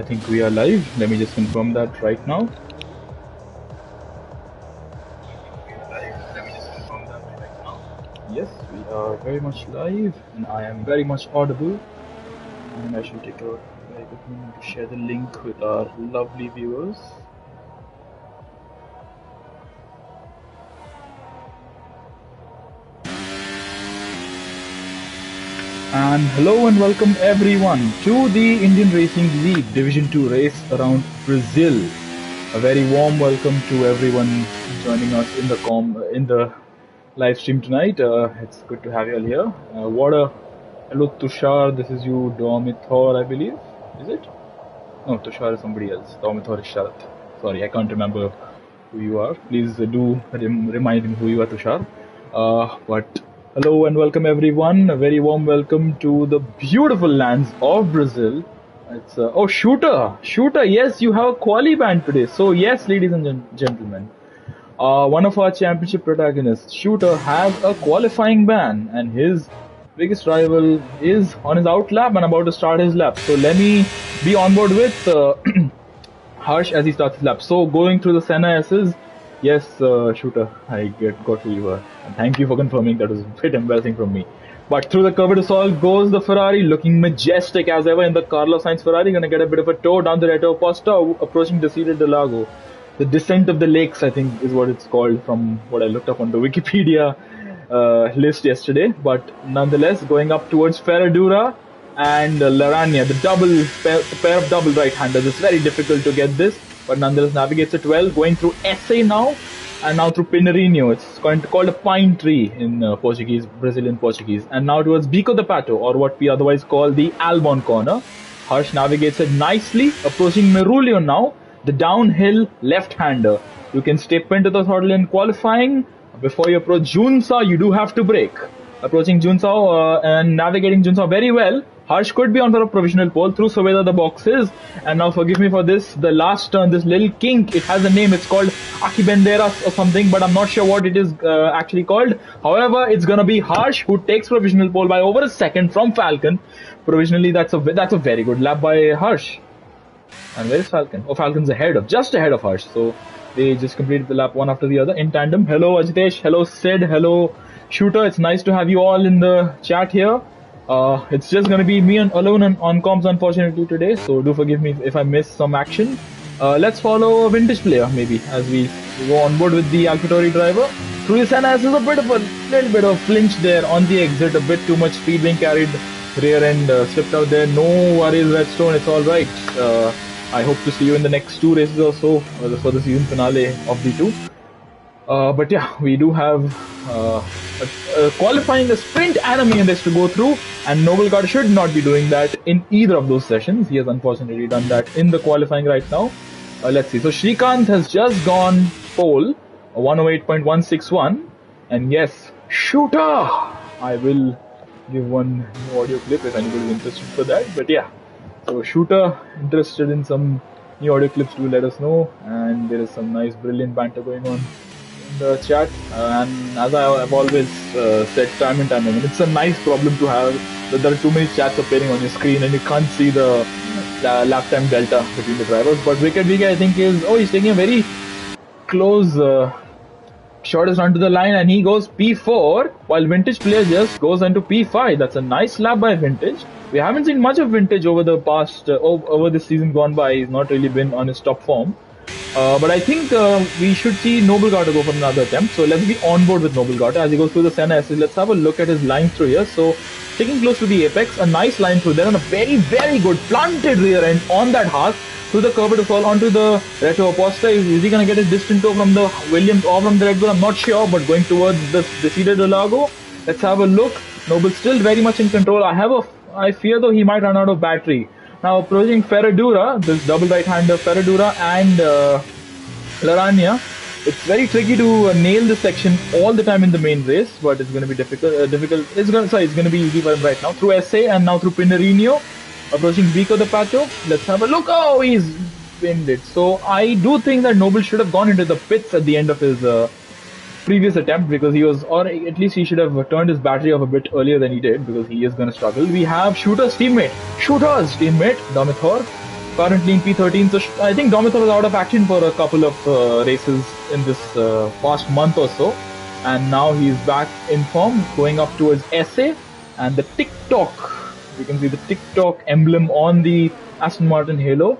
I think we are live. Let me just confirm that right now. Yes, we are very much live, and I am very much audible. And I should take a very good moment to share the link with our lovely viewers. And hello and welcome everyone to the Indian Racing League Division 2 race around Brazil. A very warm welcome to everyone joining us in the live stream tonight. It's good to have you all here. Hello Tushar, this is you, Domithor, I believe. Is it? No, Tushar is somebody else. Domithor is Sharat. Sorry, I can't remember who you are. Please do remind me who you are, Tushar. But hello and welcome everyone. A very warm welcome to the beautiful lands of Brazil. It's oh, Shooter, yes, you have a quali band today. So yes, ladies and gentlemen, one of our championship protagonists, Shooter, has a qualifying ban, and his biggest rival is on his out lap and about to start his lap. So let me be on board with Harsh as he starts his lap. So going through the Senna S's, yes, Shooter, I got who you are. And thank you for confirming. That was a bit embarrassing from me. But through the curve to solve goes the Ferrari, looking majestic as ever in the Carlos Sainz Ferrari. Gonna get a bit of a tow down the Reto Posta, approaching Desire de Lago. The Descent of the Lakes, I think, is what it's called from what I looked up on the Wikipedia list yesterday. But nonetheless, going up towards Ferradura and Larania, the pair of double right-handers. It's very difficult to get this, but nonetheless navigates it well. Going through SA now, and now through Pinheirinho. It's called a pine tree in Brazilian Portuguese. And now towards Bico de Pato, or what we otherwise call the Albon corner. Harsh navigates it nicely, approaching Merulio now, the downhill left-hander. You can step into the throttle in qualifying. Before you approach Junsa, you do have to brake. Approaching Junsa and navigating Junsa very well. Harsh could be on for a provisional pole through Soveda the boxes. And now forgive me for this, the last turn, this little kink, it has a name, it's called Akibenderas or something, but I'm not sure what it is actually called. However, it's gonna be Harsh who takes provisional pole by over a second from Falcon. Provisionally, that's a very good lap by Harsh. And where is Falcon? Oh, Falcon's just ahead of Harsh. So they just completed the lap one after the other in tandem. Hello Ajitesh, hello Sid, hello Shooter. It's nice to have you all in the chat here. It's just gonna be me alone on comms unfortunately today, so do forgive me if I miss some action. Let's follow a vintage player maybe as we go on board with the AlphaTauri driver. Through the Senna, there's a little bit of flinch there on the exit, a bit too much speed being carried, rear end slipped out there. No worries, Redstone, it's alright. I hope to see you in the next 2 races or so for the season finale of the 2. But yeah, we do have qualifying a sprint and a main race to go through, and Nobleguard should not be doing that in either of those sessions. He has unfortunately done that in the qualifying right now. Let's see. So Shrikant has just gone pole, 108.161, and yes, Shooter! I will give one audio clip if anybody is interested for that. But yeah, so Shooter, interested in some new audio clips, do let us know. And there is some nice, brilliant banter going on in the chat. And as I have always said time and time again, it's a nice problem to have that there are too many chats appearing on your screen and you can't see the lap time delta between the drivers. But Wicked VK, I think, he's taking a very close shortest run to the line, and he goes P4, while Vintage player just goes into P5. That's a nice lap by Vintage. We haven't seen much of Vintage over the past, over this season gone by. He's not really been on his top form. But I think we should see Nobleguard go for another attempt. So let's be on board with Nobleguard as he goes through the Senna SS. Let's have a look at his line through here. So sticking close to the apex, a nice line through there, and a very, very good planted rear end on that Haas through the curve to fall onto the Reto Posta. Is he going to get his distant tow from the Williams or from the Red Bull? I'm not sure, but going towards the Desire de Lago. Let's have a look. Noble still very much in control. I fear though he might run out of battery. Now approaching Ferradura, this double right-hander Ferradura and Larania. It's very tricky to nail this section all the time in the main race, but it's going to be difficult. It's going to be easy for him right now through SA and now through Pinheirinho. Approaching Bico de Pato. Let's have a look. Oh, he's pinned it. So I do think that Noble should have gone into the pits at the end of his previous attempt, because he was, or at least he should have turned his battery off a bit earlier than he did, because he is going to struggle. We have Shooter's teammate, Domithor, currently in P13. So I think Domitor is out of action for a couple of races in this past month or so. And now he's back in form, going up towards SA. And the TikTok, you can see the TikTok emblem on the Aston Martin Halo.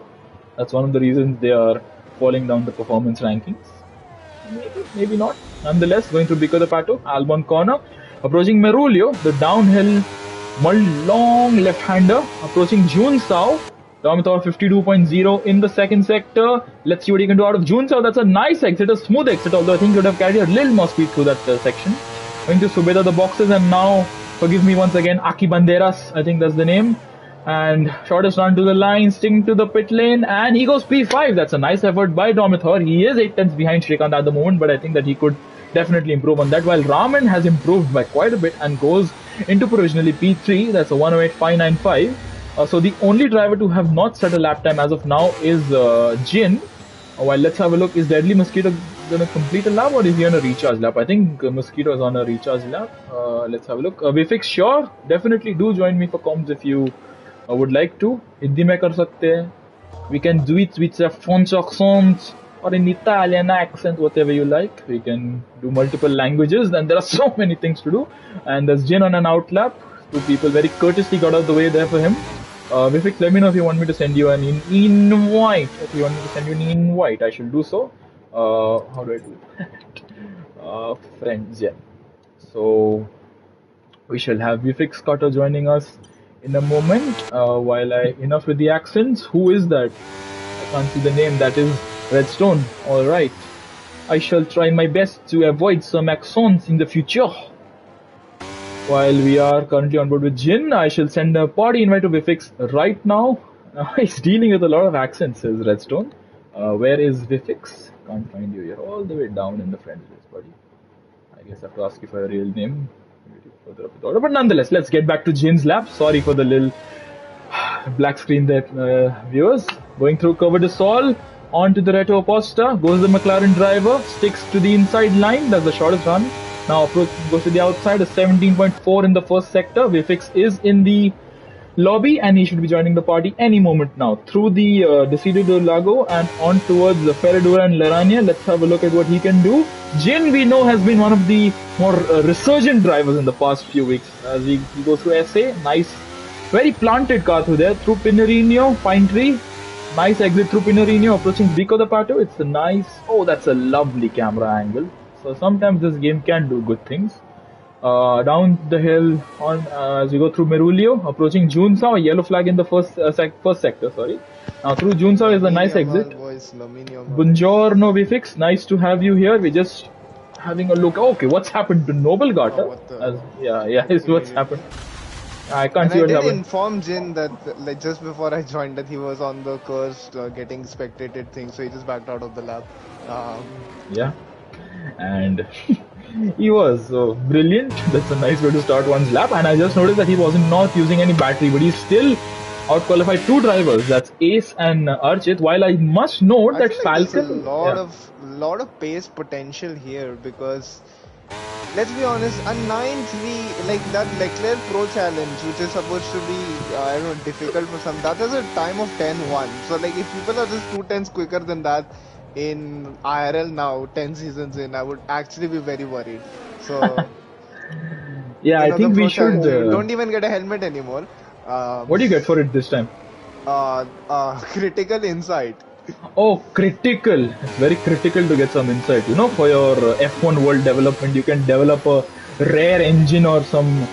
That's one of the reasons they are falling down the performance rankings. Maybe not. Nonetheless, going through Bico the Pato, Albon corner, approaching Merulio, the downhill long left-hander, approaching Jun Sao. Domitor 52.0 in the second sector. Let's see what he can do out of Jun Sao. That's a nice exit, a smooth exit, although I think he would have carried a little more speed through that section. Going to Subeda the boxes, and now, forgive me once again, Aki Banderas, I think that's the name. And shortest run to the line, sticking to the pit lane, and he goes P5. That's a nice effort by Domitor. He is 8 tenths behind Shrikant at the moment, but I think that he could definitely improve on that. While Raman has improved by quite a bit and goes into provisionally P3. That's a 108.595. So the only driver to have not set a lap time as of now is Jin. While let's have a look, is Deadly Mosquito going to complete a lap or is he on a recharge lap? I think Mosquito is on a recharge lap. Let's have a look. Vifix, sure, definitely do join me for comms if you would like to. Hindi mein kar sakte hai. We can do it with a French accent or in Italian accent, whatever you like. We can do multiple languages, and there are so many things to do. And there's Jin on an out lap. Two people very courteously got out of the way there for him. Vifix, let me know if you want me to send you an invite. If you want me to send you an invite, I shall do so. How do I do that? Friends, yeah. So we shall have Vifix Carter joining us in a moment. While enough with the accents. Who is that? I can't see the name. That is Redstone. Alright. I shall try my best to avoid some accents in the future. While we are currently on board with Jin, I shall send a party invite to Vifix right now. He's dealing with a lot of accents, says Redstone. Where is Vifix? Can't find you. You're all the way down in the friends list, buddy. I guess I have to ask you for your real name. Further up the order. But nonetheless, let's get back to Jin's lap. Sorry for the little black screen there, viewers. Going through Cover de Sol, onto the Reto Oposta, goes the McLaren driver, sticks to the inside line, that's the shortest run. Now approach goes to the outside, a 17.4 in the first sector. Vifix is in the lobby and he should be joining the party any moment now. Through the Decido do Lago and on towards the Ferradura and Larania. Let's have a look at what he can do. Jin, we know, has been one of the more resurgent drivers in the past few weeks. As he goes through SA, nice, very planted car through there, through Pinerino, Pine Tree. Nice exit through Pinerino, approaching Vico the Pato. It's a nice, oh, that's a lovely camera angle. So sometimes this game can do good things. Down the hill on as we go through Merulio, approaching Junsao, a yellow flag in the first sector. Sorry. Now through Junsao is a nice exit. Buongiorno Vifix, nice to have you here. We're just having a look. Okay, what's happened to Noble Gata? Yeah, is what's happened. I can't see what happened. I did inform Jin that like just before I joined that he was on the cursed getting spectated thing, so he just backed out of the lap. Yeah. And he was brilliant. That's a nice way to start one's lap. And I just noticed that he wasn't not using any battery, but he's still out-qualified two drivers. That's Ace and Archit. While I must note that Falcon, there's a lot of pace potential here because let's be honest, a 9-3 like that Leclerc Pro Challenge, which is supposed to be I don't know, difficult for some, that is a time of 10-1. So like if people are just 2 tenths quicker than that in IRL now, 10 seasons in, I would actually be very worried. So yeah, I think we should. Don't even get a helmet anymore. What do you get for it this time? Critical insight. Oh, critical! It's very critical to get some insight. You know, for your F1 world development, you can develop a rare engine or some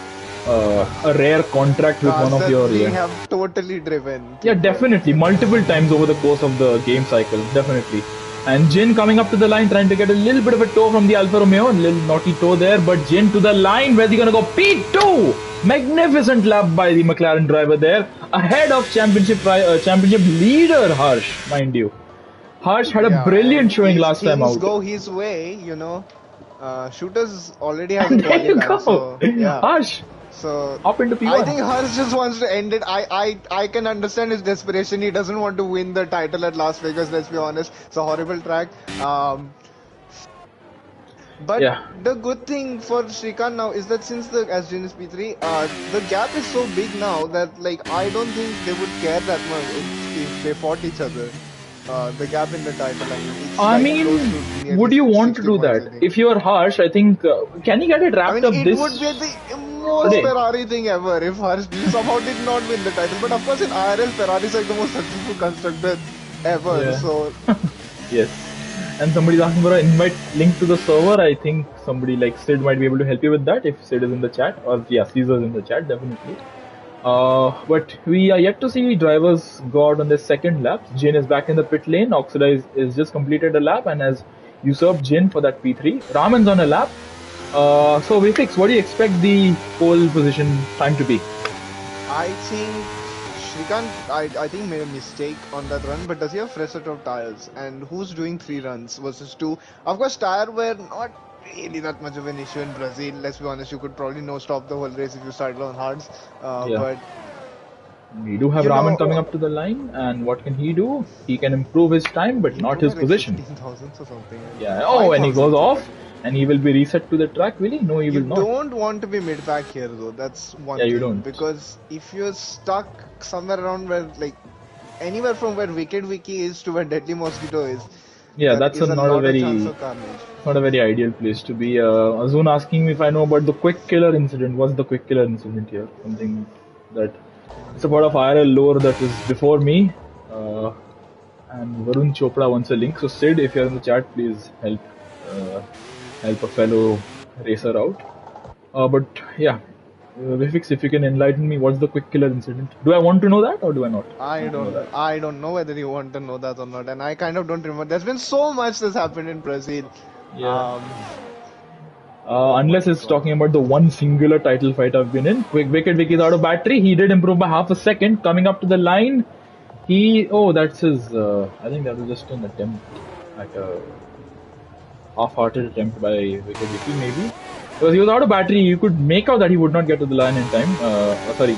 a rare contract with one of your. We have totally driven. Yeah, definitely, multiple times over the course of the game cycle, definitely. And Jin coming up to the line, trying to get a little bit of a toe from the Alfa Romeo, a little naughty toe there, but Jin to the line, where's he gonna go? P2! Magnificent lap by the McLaren driver there, ahead of championship leader Harsh, mind you. Harsh had a brilliant showing last time out. Things go his way, you know. Shooters already has a qualifier, so yeah. Harsh. So up into P1. I think Harsh just wants to end it. I can understand his desperation. He doesn't want to win the title at Las Vegas, let's be honest. It's a horrible track. But Yeah. the good thing for Shrikant now is that since the as Jin is P3, the gap is so big now that like I don't think they would care that much if they fought each other. The gap in the title, I mean, it's I like close mean, to nearly would you want to 60 do points, that? I think. If you're harsh, I think, can you get it I wrapped mean, up it would be this the most today? Ferrari thing ever if Harsh somehow did not win the title. But of course, in IRL, Ferrari is like the most successful constructor ever. Yeah. So Yes. And somebody's asking for an invite link to the server. I think somebody like Sid might be able to help you with that if Sid is in the chat, or yeah, Caesar's in the chat, definitely. But we are yet to see drivers go out on their second lap. Jin is back in the pit lane. Oxidize is just completed a lap and has usurped Jin for that P3. Raman's on a lap. So Vifix, what do you expect the pole position time to be? I think Shrikant, I think made a mistake on that run, but does he have fresh set of tires? And who's doing 3 runs versus 2? Of course, tire were not really that much of an issue in Brazil. Let's be honest, you could probably no stop the whole race if you started on hards. Yeah. But We do have you Raman know, coming up to the line, and what can he do? He can improve his time, but he not improved by his like position. 15 thousandths or something, Yeah. Oh, five and he goes thousandths or off, something. and he will be reset to the track. Will he? No, he You will not. don't want to be mid pack here though. That's Yeah, one you thing don't. because if you're stuck somewhere around where like anywhere from where Wicked Wiki is to where Deadly Mosquito is, Yeah, there that's is a not a lot of chance very of carnage. not a very ideal place to be. Azun asking me if I know about the quick killer incident. What's the quick killer incident here? Something that it's a part of IRL lore that is before me. Uh, and Varun Chopra wants a link. So Sid, if you're in the chat, please uh, help a fellow racer out. But yeah, Vifix, if you can enlighten me, what's the quick killer incident? Do I want to know that or do I not want to know that? I don't know whether you want to know that or not, and I kind of don't remember. There's been so much that's happened in Brazil. Yeah. Um, oh my Unless it's God. talking about the one singular title fight I've been in. Quick Wicked Vicky's out Yes. of battery. He did improve by half a second. Coming up to the line, that's his. I think that was just an attempt at a half-hearted attempt by Wicked Vicky, maybe. Because he was out of battery, you could make out that he would not get to the line in time.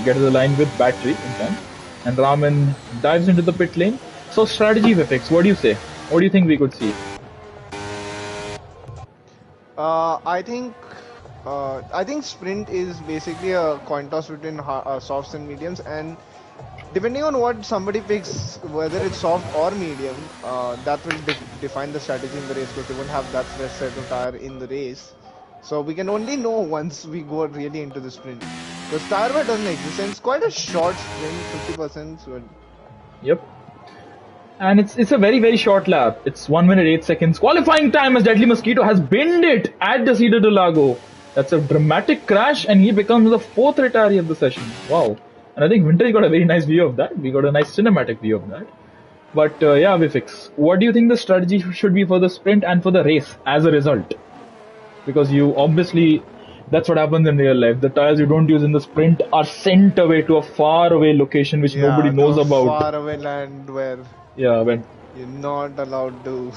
Get to the line with battery in time. And Raman dives into the pit lane. So strategy effects, what do you say? What do you think we could see? I think I think sprint is basically a coin toss between softs and mediums, and depending on what somebody picks, whether it's soft or medium, that will define the strategy in the race because they won't have that fresh set of tire in the race. So we can only know once we go really into the sprint because tire wear doesn't exist, and it's quite a short sprint, 50%. So Yep. And it's a very short lap. It's 1 minute 8 seconds. Qualifying time as Deadly Mosquito has binned it at the Cedar de Lago. That's a dramatic crash, and he becomes the fourth retiree of the session. Wow! And I think Vintage got a very nice view of that. We got a nice cinematic view of that. But yeah, Vifix, what do you think the strategy should be for the sprint and for the race as a result? Because you obviously that's what happens in real life. The tires you don't use in the sprint are sent away to a far away location which nobody yeah, to knows a about. far away land where Yeah, when you're not allowed to.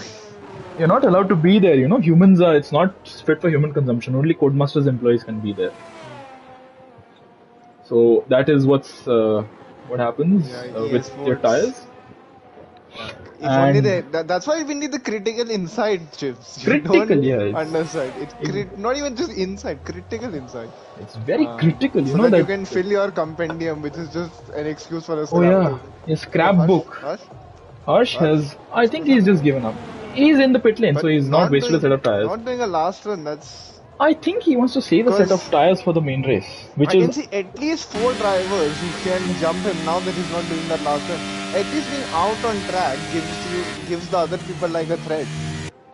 you're not allowed to be there. Humans are. It's not fit for human consumption. Only Codemasters employees can be there. So that is what happens Yeah, with your eSports. tires. If only And that's why we need the critical insight chips. You critical, don't yeah, underside. it's not even just insight, critical insight. it's very critical. So that you That. can fill your compendium, which is just an excuse for a Oh yeah, scrapbook. a Oh, Hush, scrapbook. Hush, Harsh Hush. has. I think What's he's just happening? given up. He's in the pit lane, so But he's not wasted a set of tires. not doing a last run. That's I think he wants to save a set of because tires for the main race, which I is can see at least 4 drivers who can jump him now that he's not doing that last run. At least being out on track gives the other people like a threat.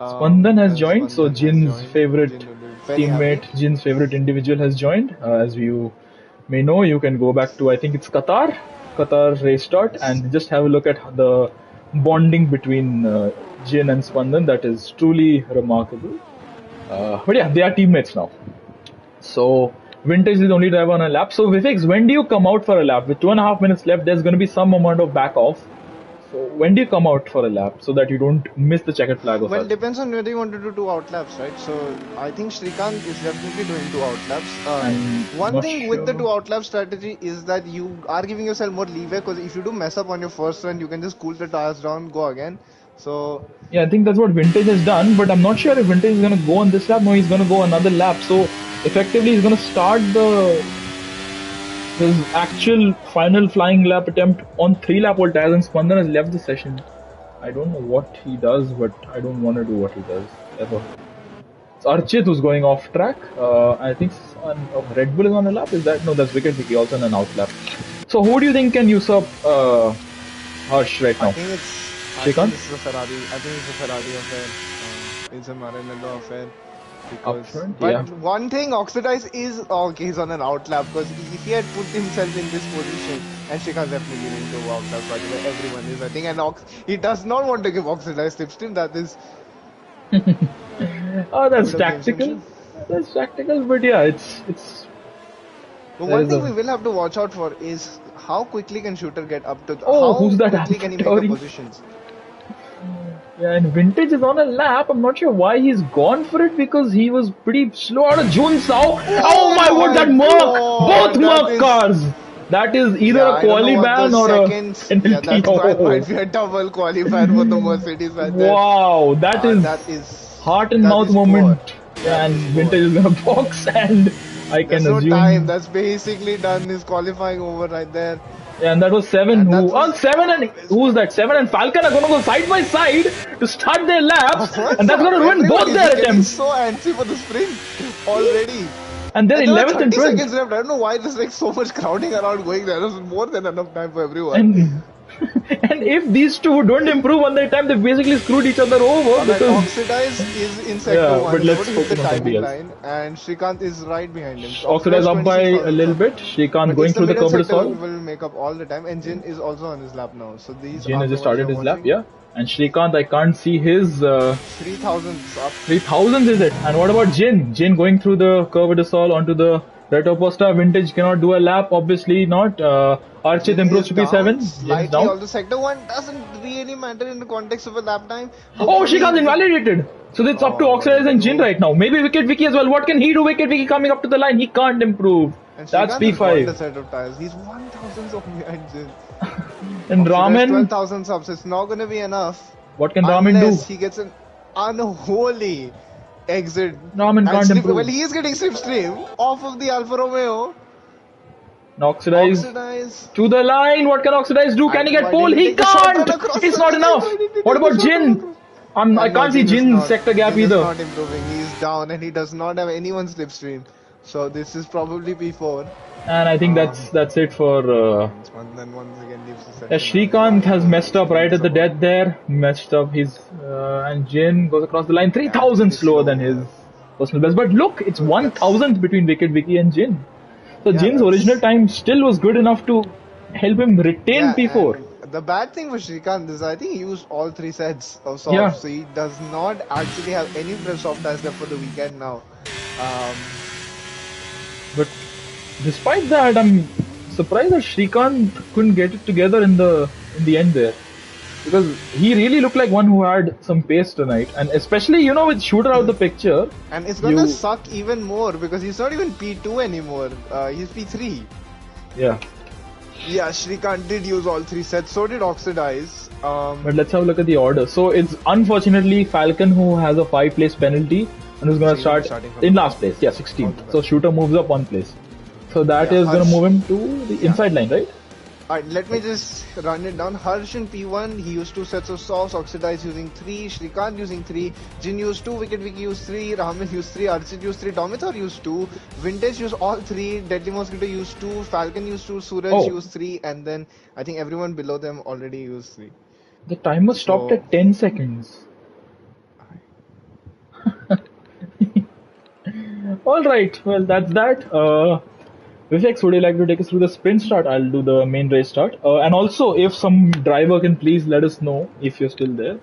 Spandan has And joined. So Spandan has Jin's joined. favorite Jin will be very teammate, happy. Jin's favorite individual has joined. As you may know, you can go back to I think it's Qatar race start, Yes. and just have a look at the bonding between Jin and Spandan. That is truly remarkable. But yeah, they are teammates now. So Vintage is the only driver on a lap. So Vivek, when do you come out for a lap? With 2.5 minutes left, there's going to be some amount of back off. So when do you come out for a lap so that you don't miss the checkered flag or Well, such? depends on whether you want to do 2 outlaps, right? So I think Shrikant is definitely doing 2 outlaps. I'm One not thing with the sure. 2 outlap strategy is that you are giving yourself more leeway because if you do mess up on your first run, you can just cool the tires down, go again. So Yeah, I think that's what Vintage has done, but I'm not sure if Vintage is going to go on this lap. No, he's going to go another lap. So effectively, he's going to start the his actual final flying lap attempt on 3 lap old tires, and Spandan has left the session. I don't know what he does, but I don't want to do what he does ever. It's Archit who's going off track. I think Red Bull is on a lap. Is that no? That's Wicket Vicky also on an out lap. So who do you think can usurp Harsh right now? I think Shrikant? this is a Ferrari. I think it's a Ferrari affair. It's a Maranello affair. Up Because, front, but yeah. one thing, Oxidize is okay. He's on an outlap because if he had put himself in this position, and Shrikant's definitely going to outlap right where everyone is, I think, and he does not want to give Oxidize slipstream. That is Oh, a that's bit of tactical. gamesmanship. That's tactical, but yeah, it's But there one is thing a we will have to watch out for is how quickly can Shooter get up to oh, who's how that quickly can he make the Story? positions. Yeah, and Vintage is on a lap. I'm not sure why he's gone for it because he was pretty slow out of Jun Sao. Oh my word, that Merc! Both God, that Merc is. cars! That is either Yeah, a I don't know quali what the ban or a seconds. Yeah, penalty. that Oh, might be a double qualifier for the Mercedes right there. wow, that is That is heart and mouth poor. moment. That And is poor. Vintage is gonna box, and I There's can no time. assume. That's basically done. His qualifying over right there, Yeah, and that was seven. and that Who? Oh, was seven and who's that? Seven and Falcon are gonna go side by side to start their laps, what's and that's up? gonna ruin Everyone both is their getting attempts. so antsy for the sprint already. And they're And there were 11th and 30 12th. seconds left. I don't know why there's like so much crowding around going there. There's more than enough time for everyone. And and if these two don't improve on their time, they basically screwed each other over Alright, because Oxidize is in sector yeah. 1. But He's about let's to hit the focus on something timing else. line, and Shrikant is right behind him. So Oxidize Oxidize up by 26 a little bit. Shrikant but it's going the through the middle curb to sector who solve. will make up all the time, and Jin is also on his lap now. So these Jin are has the just ones started you're his lap, watching. yeah. And Shrikant, I can't see his 3000s up. 3000s is it? And what about Jin? Jin going through the curve de sol onto the Reto Posta. Vintage cannot do a lap, obviously not. Archit Jin improves is to down P7. Jin's slightly, down. although sector 1 doesn't really matter in the context of a lap time. Oh, Hopefully, Shrikant invalidated. So it's up to oh Oxidize and Jin no. right now. Maybe Wicket Vicky as well. What can he do? Wicket Vicky coming up to the line. He can't improve. And That's Shrikant has got the P5. set of tires. He's 1000 off behind Jin. And Oxidize Ramen, 12,000 subs. It's not going to be enough what can Ramen do? unless he gets an unholy exit Ramen and can't slip. Well, improve. he is getting slipstream off of the Alfa Romeo. And Oxidize Oxidize. to the line. What can Oxidize do? Can he And get why pole? didn't he He take the short run can't. across? It's not Oxidize, enough. why didn't he What take the about short run Jin? across? I And no, can't see Jin is Jin's not. sector gap Jin is either. not improving. He's down and he does not have anyone's slipstream. So this is probably P4. And I think that's it for. Then once again leaves the Yeah, session. Shrikant has messed up right at the death there. Messed up his. And Jin goes across the line 3000 pretty slower slow. than his personal best. But look, it's So that's 1000th between Wicket Vicky and Jin. So yeah, Jin's original time still was good enough to help him retain P4. and the bad thing with Shrikant is I think he used all 3 sets of softs, Yeah. so he does not actually have any fresh soft tires left for the weekend now. But despite that, I'm surprised that Shrikant couldn't get it together in the end there. Because he really looked like one who had some pace tonight. And especially, with Shooter out the picture. And it's gonna You- suck even more because he's not even P2 anymore. He's P3. Yeah. Yeah, Shrikant did use all 3 sets. So did Oxidize. But let's have a look at the order. So it's unfortunately Falcon who has a 5 place penalty and who's going to start starting from in the last place. Yeah, All 16th. the So Shooter moves up 1 place. So that Yeah, is going to Harsh- move him to the inside line, right? Alright, let me just run it down. Harsh in P1, he used 2 sets of softs, Oxidize using 3, Shrikant using 3, Jin used 2, Wicket Vicky used 3, Raman used 3, Archit used 3, Domithor used 2, Vintage used all 3, Deadly Mosquito used 2, Falcon used 2, Suraj Oh. used 3, and then I think everyone below them already used 3. The timer stopped So- at 10 seconds. Alright, well, that's that. Vifex, would you like to take us through the sprint start? I'll do the main race start. And also, if some driver can please let us know if you're still there,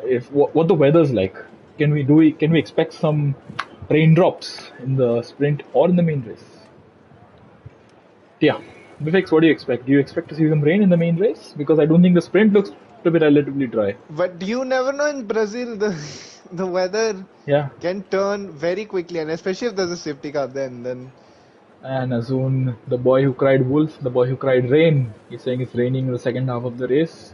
if what the weather's like. Can we expect some raindrops in the sprint or in the main race? Yeah, Vifex, what do you expect? Do you expect to see some rain in the main race? Because I don't think the sprint looks to be relatively dry. But you never know in Brazil, the weather Yeah. can turn very quickly, and especially if there's a safety car then And Azun, the boy who cried wolf, the boy who cried rain, he's saying it's raining in the second half of the race.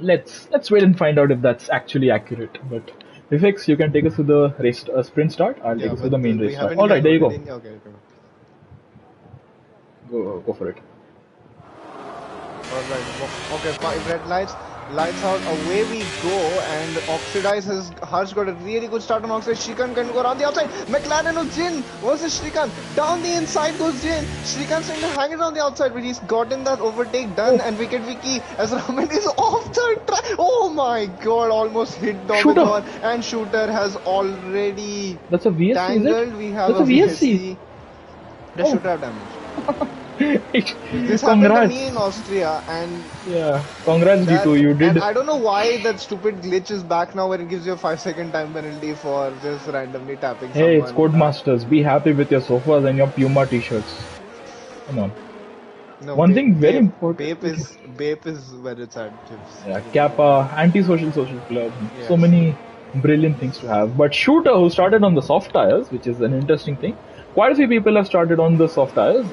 Let's wait and find out if that's actually accurate. But Vivek, you can take us to the race sprint start. I'll take Yeah, us to but the main we race start. haven't All even right, there you loaded go. in. Okay, okay. Go for it. Alright, okay, 5 red lights, lights out, away we go, and Oxidize has, Harsh got a really good start on Oxidize, Shrikant can go around the outside, McLaren or Jin versus Shrikant, down the inside goes Jin, Shrikant's trying to hang it on the outside, but he's gotten that overtake done, Oh, and wicket Vicky as Raman is off the track, oh my god, almost hit shooter. Dominator, and Shooter has already That's a VSC, is it? tangled, we have That's a a VSC. VSC, the Oh, Shooter have damage. This happened to me in congrats. Austria, and Yeah, congrats, that, D2. You and did. I don't know why that stupid glitch is back now where it gives you a 5 second time penalty for just randomly tapping Hey, it's someone. Codemasters. Be happy with your sofas and your Puma t-shirts. Come on. No, One thing very important. Okay. Bape is where it's at, Chips. Yeah, Kappa, anti-social social club. So Yes. many brilliant things to have. But Shooter, who started on the soft tires, which is an interesting thing. Quite a few people have started on the soft tires.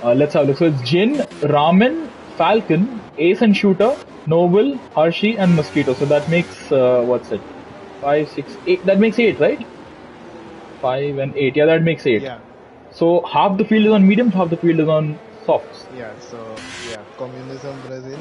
Let's have a look. So it's Jin, Ramen, Falcon, Ace and Shooter, Noble, Hershey, and Mosquito. So that makes what's it? 5, 6, 8. That makes 8, right? 5 and 8. Yeah, that makes 8. Yeah. So half the field is on mediums, half the field is on softs. Yeah. So yeah, communism Brazil.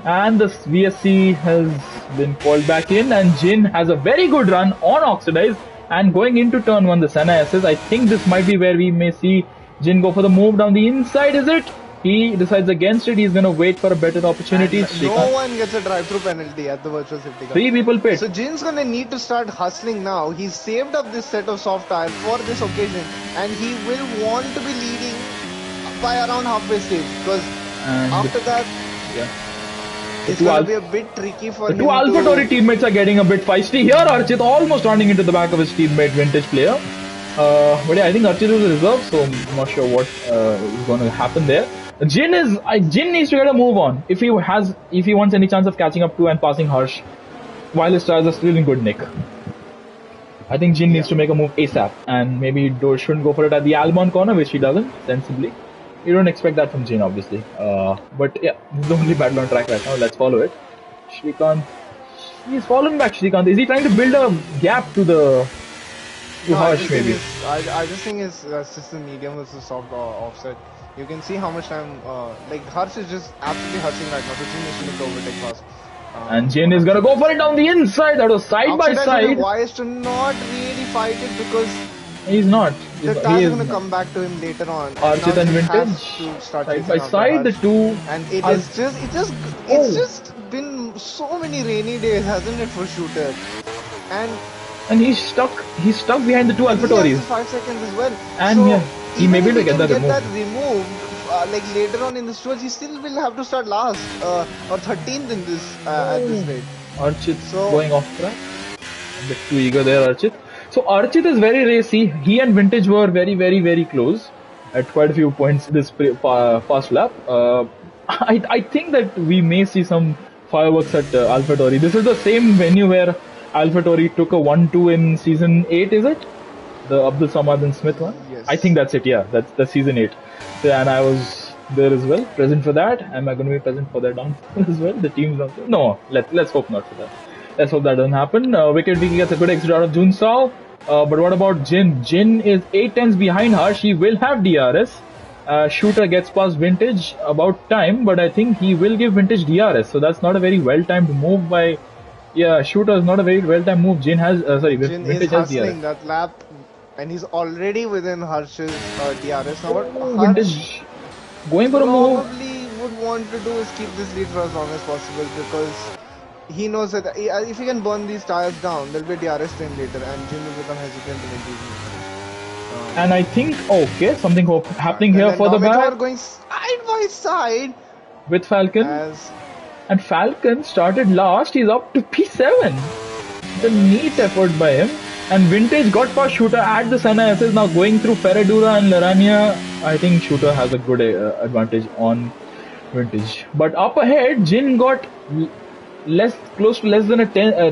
And the VSC has been called back in, and Jin has a very good run on Oxidize. And going into turn 1, the Senna SS, I think this might be where we may see Jin go for the move down the inside, is it? He decides against it, he's gonna wait for a better opportunity. And no one gets a drive-through penalty at the virtual safety car. 3 people pit. So Jin's gonna need to start hustling now. He's saved up this set of soft tire for this occasion, and he will want to be leading by around halfway stage, because And after that, yeah. it's gonna be a bit tricky for The him two AlphaTauri to. teammates are getting a bit feisty here. Archit almost running into the back of his teammate, Vintage player. But yeah, I think Archit is a reserve, so I'm not sure what is going to happen there. Jin needs to get a move on if he wants any chance of catching up to and passing Harsh while his tires are still in good nick. I think Jin needs to make a move ASAP, and maybe shouldn't go for it at the Albon corner, which he doesn't sensibly. You don't expect that from Jin, obviously. But yeah, this is the only battle on track right now. Let's follow it. Shrikant, he's fallen back. Shrikant, is he trying to build a gap to No, Harsh maybe? I just think it's just the medium versus soft offset. You can see how much time, like Harsh is just absolutely hustling right now. So Jin needs to make the overtake fast. And Jin is gonna go for it down the inside. That was side by side. Wise to not really fight it, because He's not. the tires are going to come back to him later on. Archit and Vintage side by side. The two. And it's just been so many rainy days, hasn't it, for Shooter? And he's stuck. He's stuck behind the two he AlphaTauris. has 5 seconds as well. And so yeah, he may be able to get that removed. Like later on in the stores, he still will have to start last or 13th in this at this rate. Archit going off track. A bit too eager there, Archit. So Archit is very racy. He and Vintage were very, very, very close at quite a few points this past lap. I think that we may see some fireworks at AlphaTauri. This is the same venue where AlphaTauri took a 1-2 in season 8, is it? The Abdul Samad and Smith one? Yes. I think that's it, yeah. That's the season 8. So, and I was there as well, present for that. Am I going to be present for their downfall as well? The team's downfall? No, let's hope not for that. Let's hope that doesn't happen. Wicket Vicky gets a good exit out of Jun Sao. But what about Jin? Jin is 8 tenths behind her. She will have DRS. Shooter gets past Vintage about time, but I think he will give Vintage DRS. So that's not a very well-timed move by... Yeah, Shooter is not a very well-timed move. Jin Vintage is has DRS. that lap, and he's already within Harsh's DRS now. But Vintage going for a move. Probably would want to do is keep this lead for as long as possible, because he knows that if he can burn these tires down, there'll be a DRS train later, and Jin will become hesitant to make these moves. And I think, okay, something happening here for the back. Going side by side with Falcon. And Falcon started last, he's up to P7. The neat effort by him. And Vintage got past Shooter at the Senna SS, now going through Ferradura and Larania. I think Shooter has a good advantage on Vintage. But up ahead, Jin got close to less than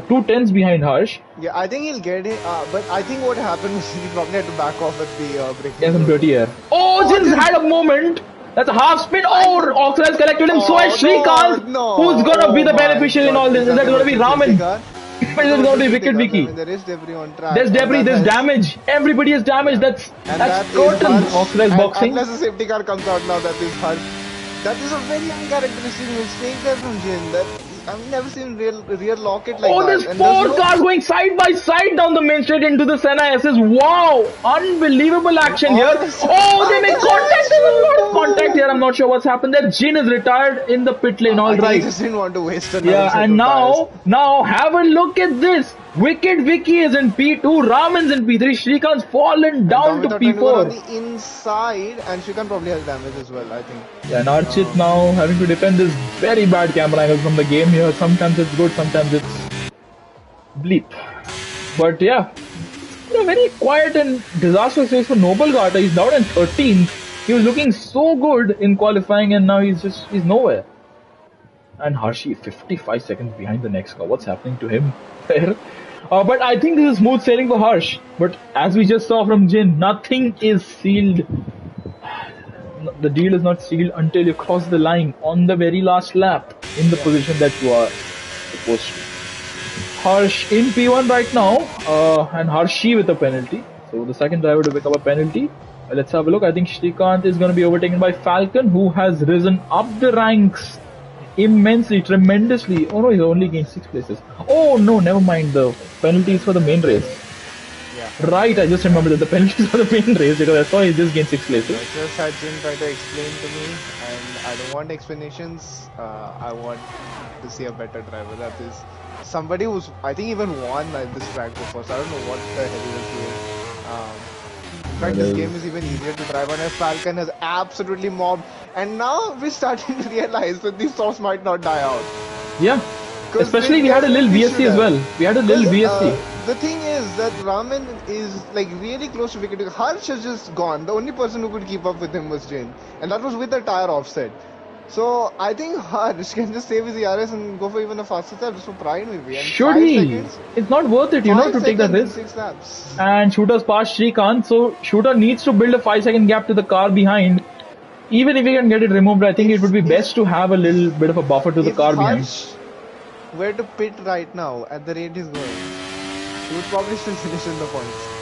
2 tenths behind Harsh. Yeah, I think he'll get it. But I think what happened is he probably had to back off at the break. Yeah, some dirty air. Oh, Jin's had a moment. That's a half spin. I Oh, think. Oxlade collected him. So has Oh Shrikant. no, no! Who's gonna be Oh the my beneficiary in all God! this? There's Is that nothing gonna about be the safety Raman? car. Is Nothing it about gonna the be safety Wicket cars. I Vicky? mean, there is debris on track, There's and debris, that there's has damage. Everybody has damage. yeah, That's and that's that is curtains. Harsh. Oxlade And boxing. unless the safety car comes out now, that is Harsh. That is a very uncharacteristic mistake there from Jin. That I've never seen real locket like Oh, that. there's And there's four no cars going side by side down the main straight into the Senna SS. Wow, unbelievable and action here. all of a sudden, Oh, they oh, make contact. There's a lot of contact here. I'm not sure what's happened there. Jin is retired in the pit lane. All I think he right. just didn't want to waste another Yeah, set and of tires. now have a look at this. Wicked Vicky is in P2, Raman's in P3, Shrikant's fallen And down to Domitar trying to go on P4. the inside, and Shrikant probably has damage as well, I think. Yeah, and Archit Um, now having to defend this very bad camera angle from the game here. Sometimes it's good, sometimes it's bleep. But yeah, a very quiet and disastrous race for Noble Gata. He's down in 13th. He was looking so good in qualifying, and now he's nowhere. And Harshi 55 seconds behind the next car. What's happening to him there? But I think this is smooth sailing for Harsh. But as we just saw from Jin, nothing is sealed. The deal is not sealed until you cross the line on the very last lap in the yeah. position that you are supposed to. Harsh in P1 right now, and Harshi with a penalty. So the second driver to pick up a penalty. Let's have a look. I think Shrikant is going to be overtaken by Falcon, who has risen up the ranks immensely, tremendously. Oh no, he's only gained 6 places. Oh no, never mind. The penalty is for the main race. Yeah. Right, I just remembered that the penalty is for the main race because I saw he just gained 6 places. I just had Jin try to explain to me, and I don't want explanations. I want to see a better driver. That is somebody who's, I think, even won this track before. So I don't know what the hell he was doing. In fact, this game is even easier to drive on. Falcon has absolutely mobbed, and now we're starting to realize that these softs might not die out. Yeah, especially we had a little VSC as well. We had a little VSC. The thing is that Raman is like really close to wicket. Harsh has just gone. The only person who could keep up with him was Jin, and that was with the tire offset. So I think Harsh can just save his ERS and go for even a faster lap just for pride maybe. And Should 5 he? seconds, It's not worth it, to take that risk. 6 laps. And Shooter's past Shrikant, so Shooter needs to build a 5-second gap to the car behind. Even if he can get it removed, I think it would be best to have a little bit of a buffer to the car behind. Were to pit right now at the rate he's going, he would probably still finish in the points.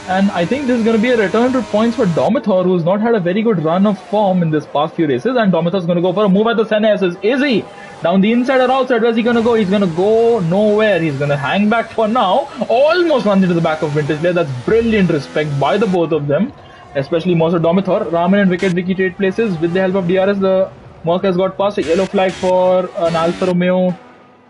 And I think this is going to be a return to points for Domitar, who's not had a very good run of form in this past few races. And Domitar's going to go for a move at the Senna SS. Is he? Down the inside or outside? Where's he going to go? He's going to go nowhere. He's going to hang back for now. Almost runs into the back of Vintage Lair. That's brilliant respect by the both of them. Especially Moser Domitar. Raman and Wicket Vicky trade places. With the help of DRS, the Merc has got past a yellow flag for an Alfa Romeo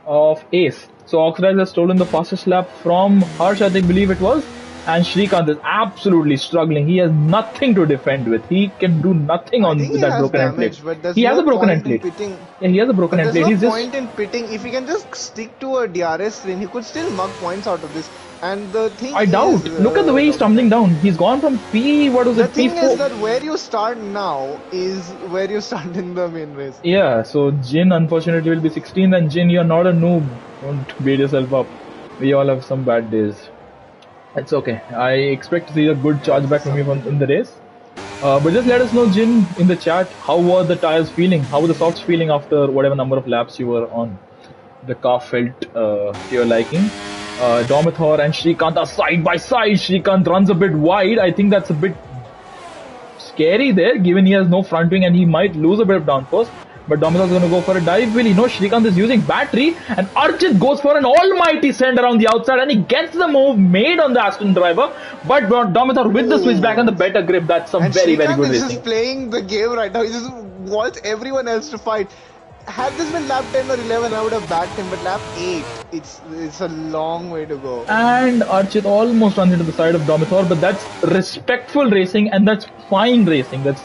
of Ace. So Oxride has stolen the fastest lap from Harsh, I think, believe it was. And Shrikant is absolutely struggling. He has nothing to defend with. He can do nothing on that broken end plate. He has a broken end plate. Yeah, he has a broken end plate. There's no point in pitting. If he can just stick to a DRS lane, he could still mug points out of this. And the thing I doubt. Look at the way he's tumbling down. He's gone from P4. The thing is that where you start now is where you start in the main race. Yeah, so Jin unfortunately will be 16th, and Jin, you're not a noob. Don't beat yourself up. We all have some bad days. It's okay. I expect to see a good charge back from you in the race. But just let us know, Jin, in the chat, how were the tires feeling? How were the softs feeling after whatever number of laps you were on? The car felt to your liking. Domitar and Shrikant are side by side. Shrikant runs a bit wide. I think that's a bit scary there, given he has no front wing and he might lose a bit of downforce. But Domitar is going to go for a dive wheel. He knows Shrikant is using battery, and Archit goes for an almighty send around the outside, and he gets the move made on the Aston driver. But Domitar with the switchback and the better grip, that's some very good racing. Is just playing the game right now. He just wants everyone else to fight. Had this been lap 10 or 11, I would have backed him, but lap 8, it's a long way to go. And Archit almost runs into the side of Domitar, but that's respectful racing, and that's fine racing. That's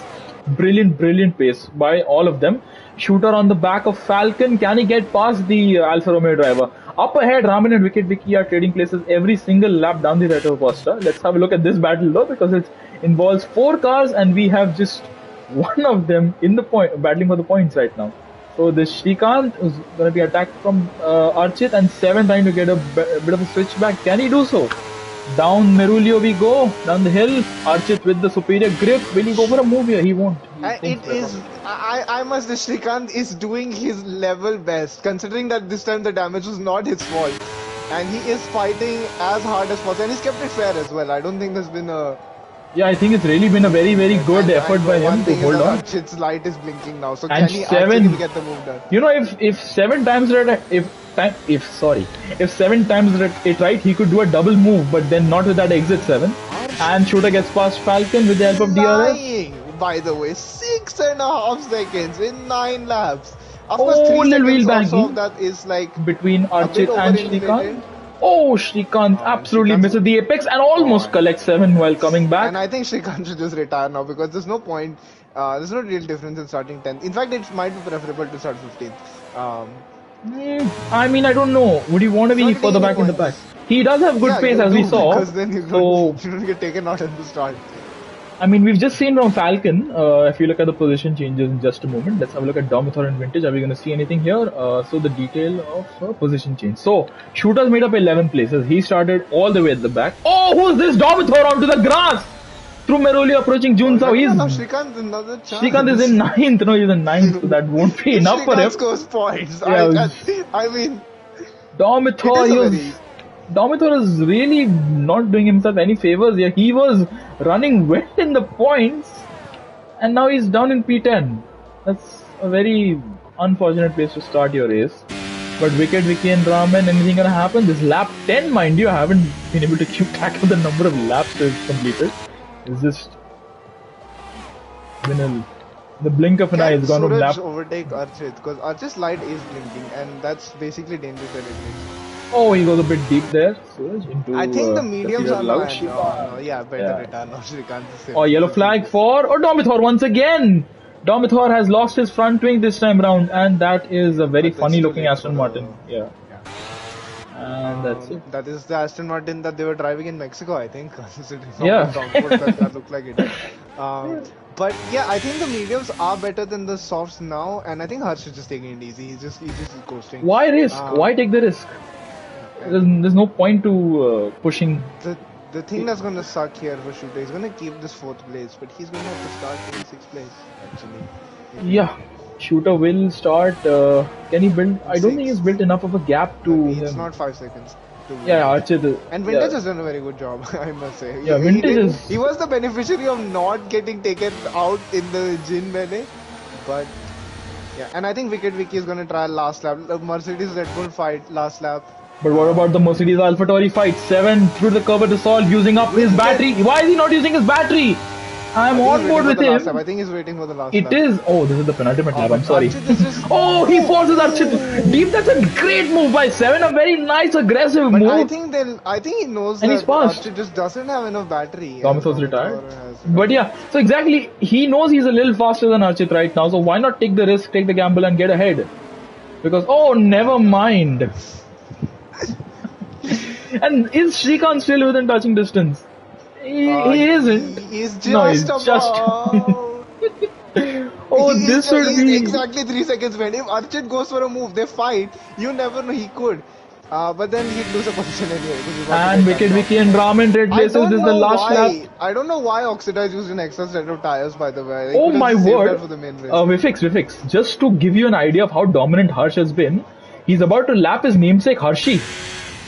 brilliant pace by all of them. Shooter on the back of Falcon. Can he get past the Alfa Romeo driver? Up ahead, Raman and Wicket Vicky are trading places every single lap down the Retro Costa. Let's have a look at this battle though, because it involves 4 cars and we have just one of them in the point battling for the points right now. So this Shrikant is going to be attacked from Archit, and 7 trying to get a bit of a switchback. Can he do so? Down Merulio we go, down the hill. Archit with the superior grip. Will he go for a move here? He won't. He thinks It back on is. it. I must say, Shrikant is doing his level best, considering that this time the damage was not his fault, and he is fighting as hard as possible, and he's kept it fair as well. I don't think there's been a. Yeah, I think it's really been a very, very good effort by One him to thing is hold that on. Archit's light is blinking now, so And can he actually 7, get the move done? you know, if 7 times right, if 7 times it right, he could do a double move, but then not with that exit 7. Arch And Shooter gets past Falcon with the help of DRS. flying, by the way, 6.5 seconds in 9 laps. Of course, Oh, 3 little wheel seconds also banking of that is like between a bit Archit and overinflated. Shrikant. Oh, Shrikant absolutely Shrikant's- misses the apex and almost collects 7 while coming back. And I think Shrikant should just retire now because there's no point. There's no real difference in starting 10th. In fact, it might be preferable to start 15th. I mean, I don't know. Would you want to be Not further getting back any in the pack? points. He does have good Yeah, pace you as we do, saw. because then you So, don't get taken out at the start. I mean, we've just seen from Falcon. If you look at the position changes in just a moment, let's have a look at Dominator and Vintage. Are we going to see anything here? So the detail of position change. So Shooter's made up 11 places. He started all the way at the back. Oh, who's this Dominator onto the grass? Through Meroli approaching Junsao. Now He's Shrikant another chance. Shrikant is in 9th. No, he's in 9th. So that won't be enough for Shrikant him. scores points. Yeah, I mean, Dominator, it is a he was very- Dominator is really not doing himself any favors here. He was running wet in the points, and now he's down in P10. That's a very unfortunate place to start your race. But Wicked, Vicky, and Ramen, anything gonna happen? This lap 10, mind you, I haven't been able to keep track of the number of laps is completed. It's just been in the blink of an eye. can It's gone from lap. Suraj overtake Archit? Because Archit's light is blinking, and that's basically dangerous territory. Oh, he goes a bit deep there. Suraj into. I think the mediums are loud. no, yeah, better Yeah. return now. Shrikant is safe. Oh, yellow flag for Dominator once again. Dominator has lost his front wing this time round, and that is a very But funny it's too looking late Aston for Martin. the- Yeah. And that's it. That is the Aston Martin that they were driving in Mexico, I think. Considering how Yeah. the downforce that looked like it. But yeah, I think the mediums are better than the softs now, and I think Harsh is just taking it easy. He's just coasting. Why risk? Why take the risk? There's no point to pushing. The thing that's gonna suck here for Shooter, he's gonna keep this 4th place, but he's gonna have to start in 6th place actually. Yeah. Shooter will start. Can he build? I don't think he's built enough of a gap to. It's him. not 5 seconds. To win. Yeah, Archit. And Vintage has done a very good job, I must say. Yeah, Vintage is- He was the beneficiary of not getting taken out in the Jin melee, but yeah. And I think Wicked Vicky is gonna try last lap. The Mercedes Red Bull fight last lap. But what about the Mercedes AlphaTauri fight? 7 through the curve to solve, using up his battery. Why is he not using his battery? I'm on board with him. I think he's waiting for the last It lap. is. Oh, this is the penultimate lap. I'm sorry. Archit is just- Oh, he forces Archit deep. That's a great move by 7. A very nice, aggressive But move. I think he knows And that he's fast. Archit just doesn't have enough battery. Thomas and was retired. Dominator has- But yeah, so exactly, he knows he's a little faster than Archit right now. So why not take the risk, take the gamble, and get ahead? Because never mind. And is Shrikant still within touching distance? He isn't. He's just No, he's about. just- Oh, He's this would he's be. exactly 3 seconds behind. If Archit goes for a move, they fight. You never know, he could. But then he'd lose a position anyway. because he's about to And get Wicked back Vicky and Ramen red down. I places. don't This is the know last why. lap. I don't know why Oxida is used an extra set of tires, by the way. They Oh could have my just saved word. that for the main race. Vifix. Just to give you an idea of how dominant Harsh has been, he's about to lap his namesake Harshi,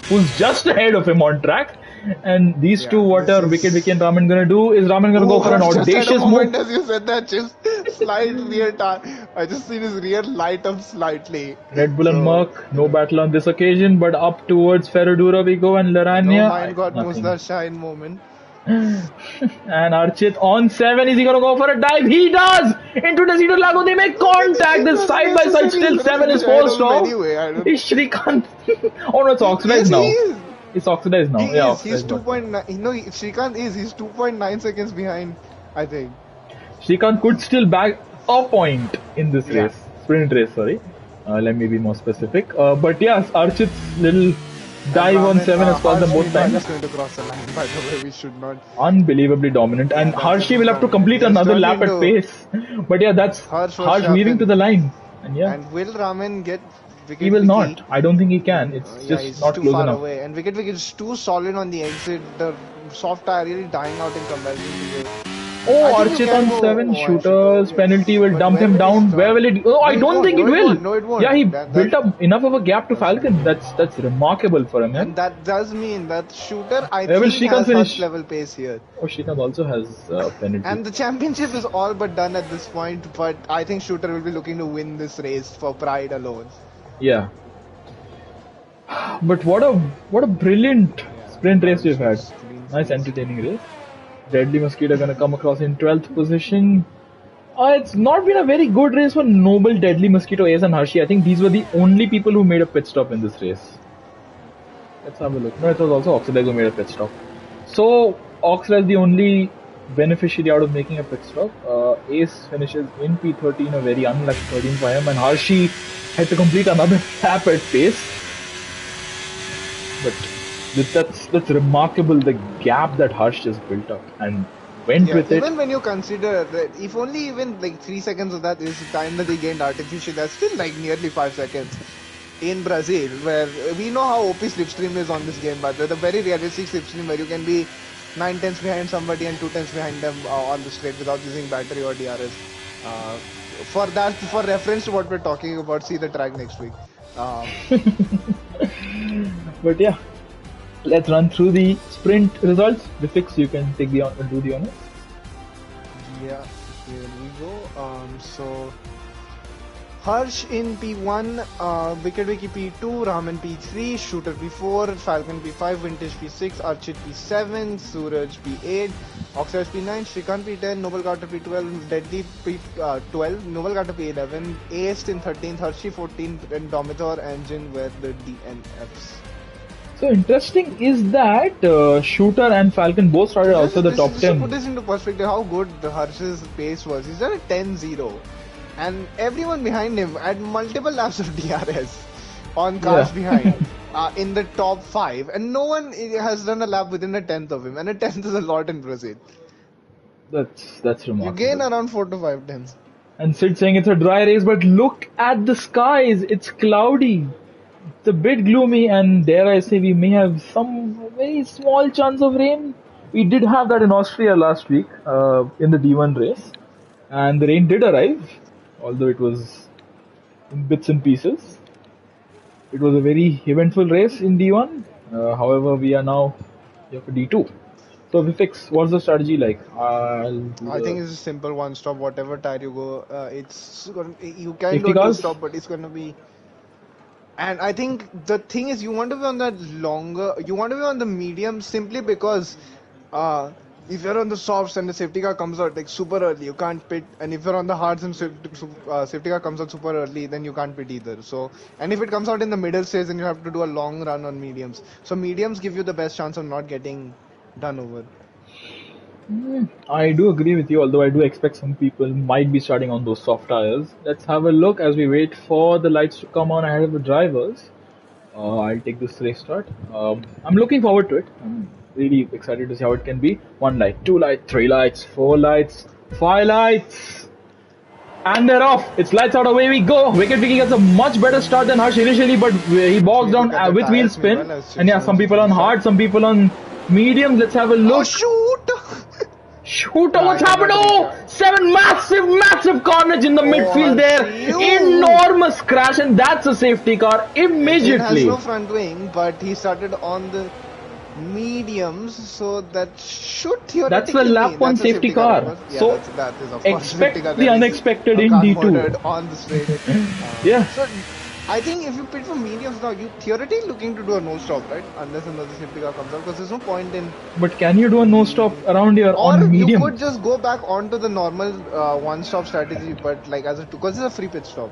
who's just ahead of him on track. And these two, what this are is- Wicked Vicky and Ramen gonna do? Is Ramen gonna go for an Just at a audacious moment move? as you said that, just slight rear tire. I just seen his rear light up slightly. Red Bull and So- Merc, no battle on this occasion, but up towards Ferradura we go and No, Larania. mine got nothing. Musta shine moment. And Archit on 7, is he gonna go for a dive? He does! Into the Cedar Lago, they make contact! The side by side, still 7 is forced off. Anyway, I don't. Is Shrikant? Oh no, it's oxidized Yes, now. he is. It's oxidized now. He Yeah, is. He's oxidized now. 2.9. No, Shrikant is. He's 2.9 seconds behind, I think. Shrikant could still bag a point in this Yeah. race. Sprint race, sorry. Let me be more specific. But yes, Archit's little dive on 7 has caused them both I'm times. just going to cross the line, by the way. We should not. Unbelievably dominant. And that's Harshi will have to complete He's another turned lap at into- pace. But yeah, that's Harsh was Harsh sharp weaving in- to the line. And yeah. And will Ramen get He Wicket will Vicky, not. I don't think he can. It's yeah, just he's not too close far enough. away. And Wicket Vicky is too solid on the exit. The soft tire really dying out in comparison to the. I Oh, think you Archit can on go. 7 Oh, shooter, shooters. Penalty yes. will But dump where him will he down. Where start? will it? Oh, No, I it don't won't. think it No, it will. won't. No, it Yeah, won't. he That built up enough of a gap to Falcon. definitely. That's remarkable for him. And that does mean that shooter, I Where will think, Shrikant has Hurst finish? level pace here. Oh, Shrikant also has penalty. And the championship is all but done at this point, but I think Shooter will be looking to win this race for pride alone. Yeah, but what a brilliant Yeah, sprint race I'll we've share had. screen for Nice you. entertaining race. Deadly Mosquito gonna come across in 12th position. It's not been a very good race for Noble, Deadly Mosquito, Ace and Hershey. I think these were the only people who made a pit stop in this race. Let's have a look. No, it was also Oxideg who made a pit stop. So Oxra is the only beneficiary out of making a pit stop. Ace finishes in P13, a very unlucky 13 for him, and Hershey had to complete another lap at pace. But that's remarkable, the gap that Harsh just built up and went Yeah, with it. even when you consider that if only even like 3 seconds of that is the time that they gained artificially, that's still like nearly 5 seconds in Brazil, where we know how OP slipstream is on this game, but with a very realistic slipstream where you can be 9 tenths behind somebody and 2 tenths behind them on the straight without using battery or DRS. Uh, for reference to what we're talking about, see the track next week. But yeah, let's run through the sprint results. The fix you can take the do the honors. Yeah, here we go. So Harsh in P1, Wicket Vicky P2, Rahman P3, Shooter P4, Falcon P5, Vintage P6, Archit P7, Suraj P8, Oxide P9, Shrikant P10, Noble Carter P12, Deadly P12, Noble Carter P11, Ace in 13th, Hershey 14th, and Domitor Engine were the DNFs. So interesting is that Shooter and Falcon both started outside the top Just 10. to put this into perspective, how good Harsh's pace was. He's done a 10-0. And everyone behind him had multiple laps of DRS on cars behind in the top 5. And no one has done a lap within a tenth of him. And a tenth is a lot in Brazil. That's remarkable. You gain around 4 to 5 tenths. And Sid saying it's a dry race, but look at the skies. It's cloudy. It's a bit gloomy, and dare I say, we may have some very small chance of rain. We did have that in Austria last week in the D1 race, and the rain did arrive, although it was in bits and pieces. It was a very eventful race in D1. However, we are now here for D2. So Vifix, what's the strategy like? I think it's a simple one stop. Whatever tire you go, you can Safety do a two cars? stop, but it's gonna be. And I think the thing is, you want to be on that longer. You want to be on the medium simply because, if you're on the softs and the safety car comes out like super early, you can't pit. And if you're on the hards and safety car comes out super early, then you can't pit either. So, and if it comes out in the middle stage, then you have to do a long run on mediums. So mediums give you the best chance of not getting done over. I do agree with you, although I do expect some people might be starting on those soft tires. Let's have a look as we wait for the lights to come on ahead of the drivers. I'll take this race start. I'm looking forward to it. I'm really excited to see how it can be. 1 light, 2 lights, 3 lights, 4 lights, 5 lights. And they're off. It's lights out, away we go. Wicket Vicky gets a much better start than Harsh initially, but he bogs down Look at the with wheel tires, spin. meanwhile, And yeah, some people on hard, some people on mediums. Let's have a look. Oh shoot! Shooter, what's happened? Oh, 7 massive carnage in the midfield there. Enormous crash, and that's a safety car immediately. He has no front wing, but he started on the mediums, so that should theoretically That's the lap 1 safety car. Yeah, So that is of course expect car. the unexpected in D2. On the straight. Yeah. So I think if you pit for mediums now, you theoretically looking to do a no stop, right? Unless another safety car comes out, because there's no point in. But can you do a no stop around here Or on medium? you could just go back onto the normal one stop strategy, but like because it's a free pit stop,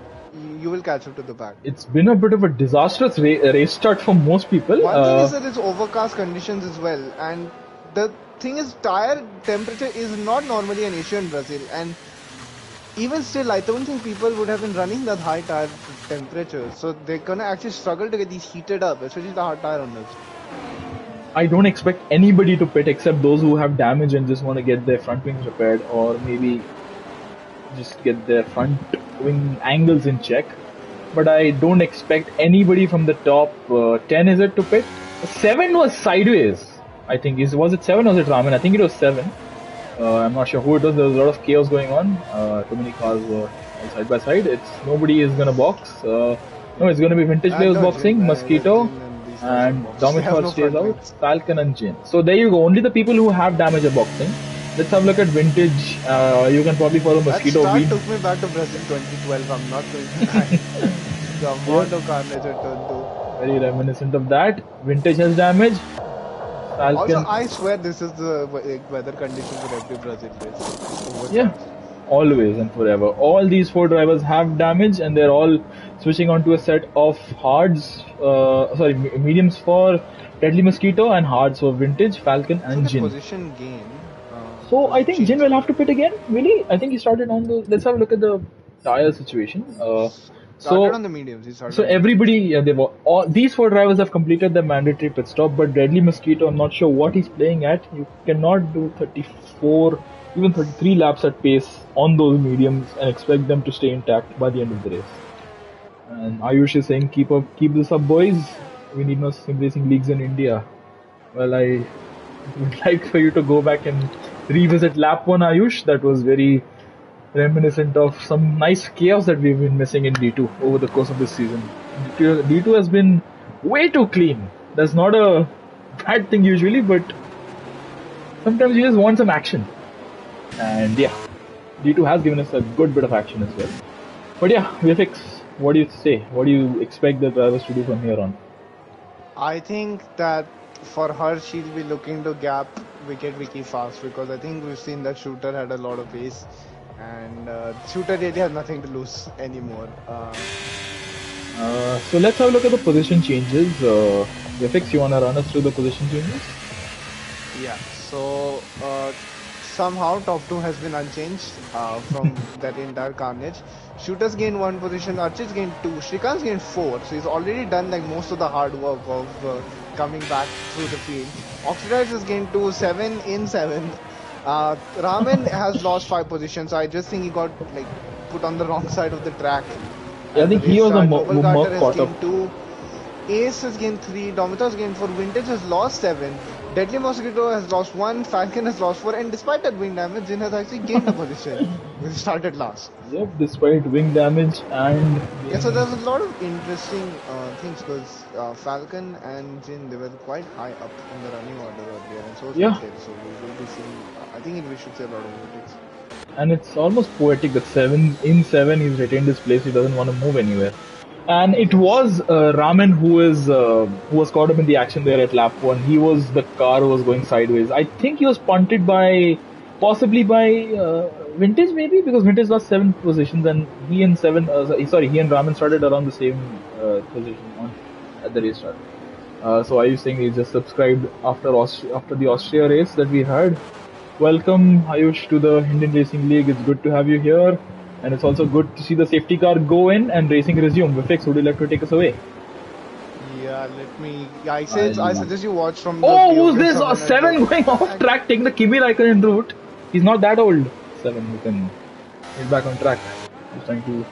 you will catch up to the back. It's been a bit of a disastrous race start for most people. One thing is that it's overcast conditions as well, and the thing is tire temperature is not normally an issue in Brazil, and even still I don't think people would have been running that high tire temperature, so they're gonna actually struggle to get these heated up, especially the hard tire owners. I don't expect anybody to pit except those who have damage and just want to get their front wings repaired, or maybe just get their front wing angles in check. but I don't expect anybody from the top 10, is it, to pit? 7 was sideways, I think. Was it 7 or was it Raman? I think it was 7. I'm not sure who it was. There was a lot of chaos going on. Too many cars were all side by side. Nobody is gonna box. No, it's gonna be Vintage Players No, boxing, Mosquito, Jin and these guys will and box. They have Domitor no stays front out. wings. Falcon and Jin. So there you go. Only the people who have damage are boxing. Let's have a look at Vintage. You can probably follow That Mosquito. start took me back to Brazil 2012. I'm not going to lie. The amount of carnage at turn 2. Very reminiscent of that. Vintage has damage. Also, Falcon. I swear this is the weather condition for every Brazil race. Yeah, Overcast. always and forever. All these 4 drivers have damage, and they're all switching onto a set of hards. Mediums for Deadly Mosquito and hards for Vintage, Falcon, So and the Jin. position gain. So I think Jin changed. will have to pit again. Really, I think he started on the. Let's have a look at the tire situation. Started on the mediums. He started So on the everybody, yeah, they were all these 4 drivers have completed their mandatory pit stop, but Deadly Mosquito, I'm not sure what he's playing at. You cannot do 34, even 33 laps at pace on those mediums and expect them to stay intact by the end of the race. And Ayush is saying, keep this up, boys. We need no sim racing leagues in India. Well, I would like for you to go back and revisit lap 1, Ayush. That was very reminiscent of some nice chaos that we've been missing in D2 over the course of this season. D2 has been way too clean. That's not a bad thing usually, but sometimes you just want some action. And yeah, D2 has given us a good bit of action as well. But yeah, VFX, what do you say? What do you expect the drivers to do from here on? I think that for her, she'll be looking to gap Wicket Vicky fast because I think we've seen that Shooter had a lot of pace and Shooter really has nothing to lose anymore. So let's have a look at the position changes. VFX, you want to run us through the position changes? Yeah, so somehow top 2 has been unchanged from that entire carnage. Shooters gained 1 position, Archit's gained 2, Shrikant's gained 4, so he's already done like most of the hard work of coming back through the field. Oxidize has gained 2, 7 in 7. Raman has lost 5 positions, so I just think he got like put on the wrong side of the track. Yeah, I think he was a Global Carter has caught up. gained 2. Ace has gained 3, Domitor has gained 4, Vintage has lost 7, Deadly Mosquito has lost 1, Falcon has lost 4, and despite that wing damage, Jin has actually gained a position. We started last. Yep, despite wing damage and... Yeah, so there's a lot of interesting things because Falcon and Jin, they were quite high up in the running order earlier, and so was Vintage, so we will be seeing, I think we should see a lot of verdict. And it's almost poetic that 7 in 7 he's retained his place, he doesn't want to move anywhere. And it was Raman who was caught up in the action there at lap 1. He was the car who was going sideways. I think he was punted possibly by Vintage maybe, because Vintage lost 7 positions and he and Raman started around the same position at the race start. So are you saying he just subscribed after the Austria race that we had? Welcome Ayush to the Indian Racing League. It's good to have you here. And it's also good to see the safety car go in and racing resume. Vifix, would you like to take us away? Yeah, let me. I suggest you watch from. Oh, who's this? 7 going off track, taking the Kimi Raikkonen route. He's not that old. 7, he's back on track. He's trying to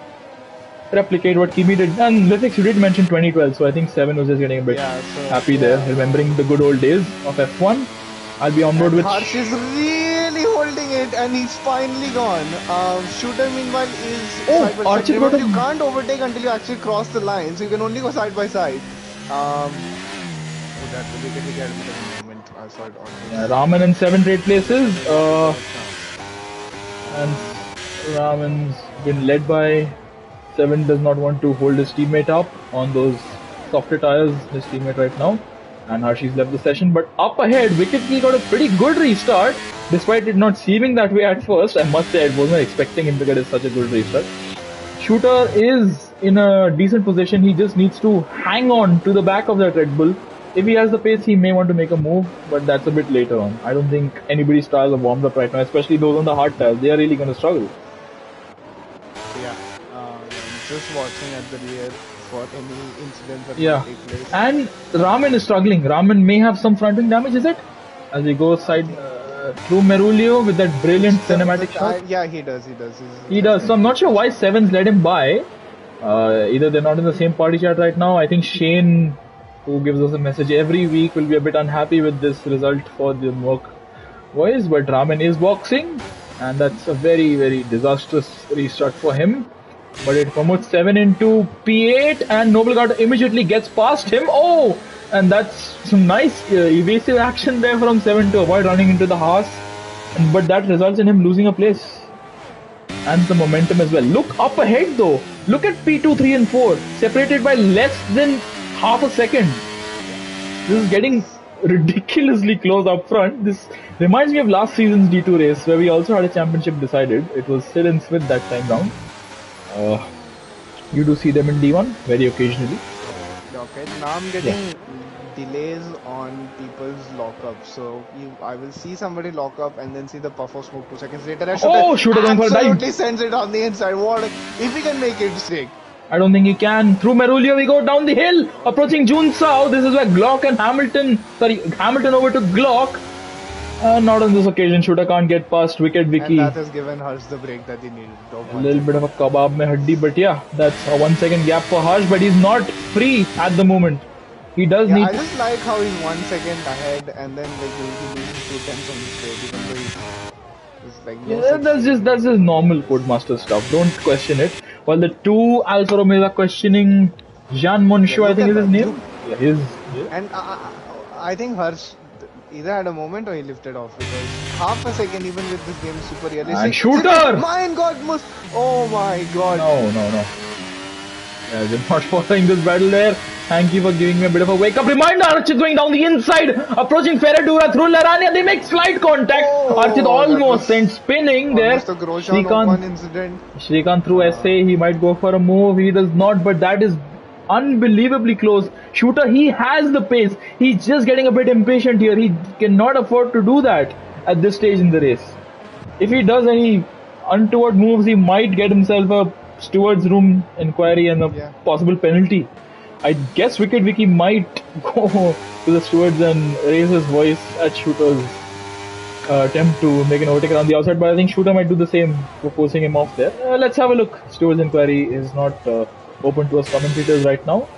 replicate what Kimi did. And Vifix, you did mention 2012, so I think 7 was just getting a bit happy there, remembering the good old days of F1. I'll be on board with. Harsh is really holding it, and he's finally gone. Shooter, meanwhile, is side by side. Remember, you can't overtake until you actually cross the line, so you can only go side by side. That will be a moment. I saw it on. Yeah, Raman in 7 straight places. And Raman's been led by 7. Does not want to hold his teammate up on those softer tires. His teammate right now. And Harshi's left the session, but up ahead, Wicket Key got a pretty good restart, despite it not seeming that way at first. I must say, I wasn't expecting him to get such a good restart. Shooter is in a decent position. He just needs to hang on to the back of that Red Bull. If he has the pace, he may want to make a move, but that's a bit later on. I don't think anybody's tires are warmed up right now, especially those on the hard tires. They are really going to struggle. Yeah, just watching at the rear for any incidents that may take place. And Raman is struggling. Raman may have some front wing damage, is it? As he goes side through Merulio with that brilliant cinematic shot. Yeah, he does. He does. So I'm not sure why 7's let him by. Either they're not in the same party chat right now. I think Shane, who gives us a message every week, will be a bit unhappy with this result for the Merc boys. But Raman is boxing, and that's a very, very disastrous restart for him. But it promotes 7 into P8, and Noble Guard immediately gets past him. Oh! And that's some nice evasive action there from 7 to avoid running into the horse. But that results in him losing a place. And the momentum as well. Look up ahead though. Look at P2, 3 and 4. Separated by less than half a second. This is getting ridiculously close up front. This reminds me of last season's D2 race where we also had a championship decided. It was Sid and Smith that time round. You do see them in D1 very occasionally. Okay, now I'm getting delays on people's lockup. So I will see somebody lock up and then see the puff of smoke 2 seconds later. Shooter going for a dive. Absolutely sends it on the inside. If he can make it straight. I don't think he can. Through Merulio we go down the hill, approaching June Sao. This is where Glock and Hamilton over to Glock. Not on this occasion. Shooter can't get past Wicked Vicky. And that has given Harsh the break that he needed. A little bit of a kebab mein haddi, but yeah, that's a 1 second gap for Harsh, but he's not free at the moment. He does need. I just like how he's 1 second ahead and then he loses 2 tenths on the straight, even though he's like. No that's just normal Codemaster stuff. Don't question it. While the two Alfa Romeos are questioning Jean Monchou, I think is his name. And I think Harsh either had a moment or he lifted off because half a second even with this game is super realistic. And Shooter! My God, oh my God. No. Yeah, they're not following this battle there. Thank you for giving me a bit of a wake-up reminder. Archit going down the inside, approaching Ferradura through Larania. They make slight contact. Archit almost sent spinning there. Shrikant through SA. He might go for a move. He does not, but that is unbelievably close. Shooter, he has the pace. He's just getting a bit impatient here. He cannot afford to do that at this stage in the race. If he does any untoward moves, he might get himself a steward's room inquiry and a possible penalty. I guess Wicked Vicky might go to the stewards and raise his voice at Shooter's attempt to make an overtake around the outside, but I think Shooter might do the same for forcing him off there. Let's have a look. Steward's inquiry is not open to us commentators right now.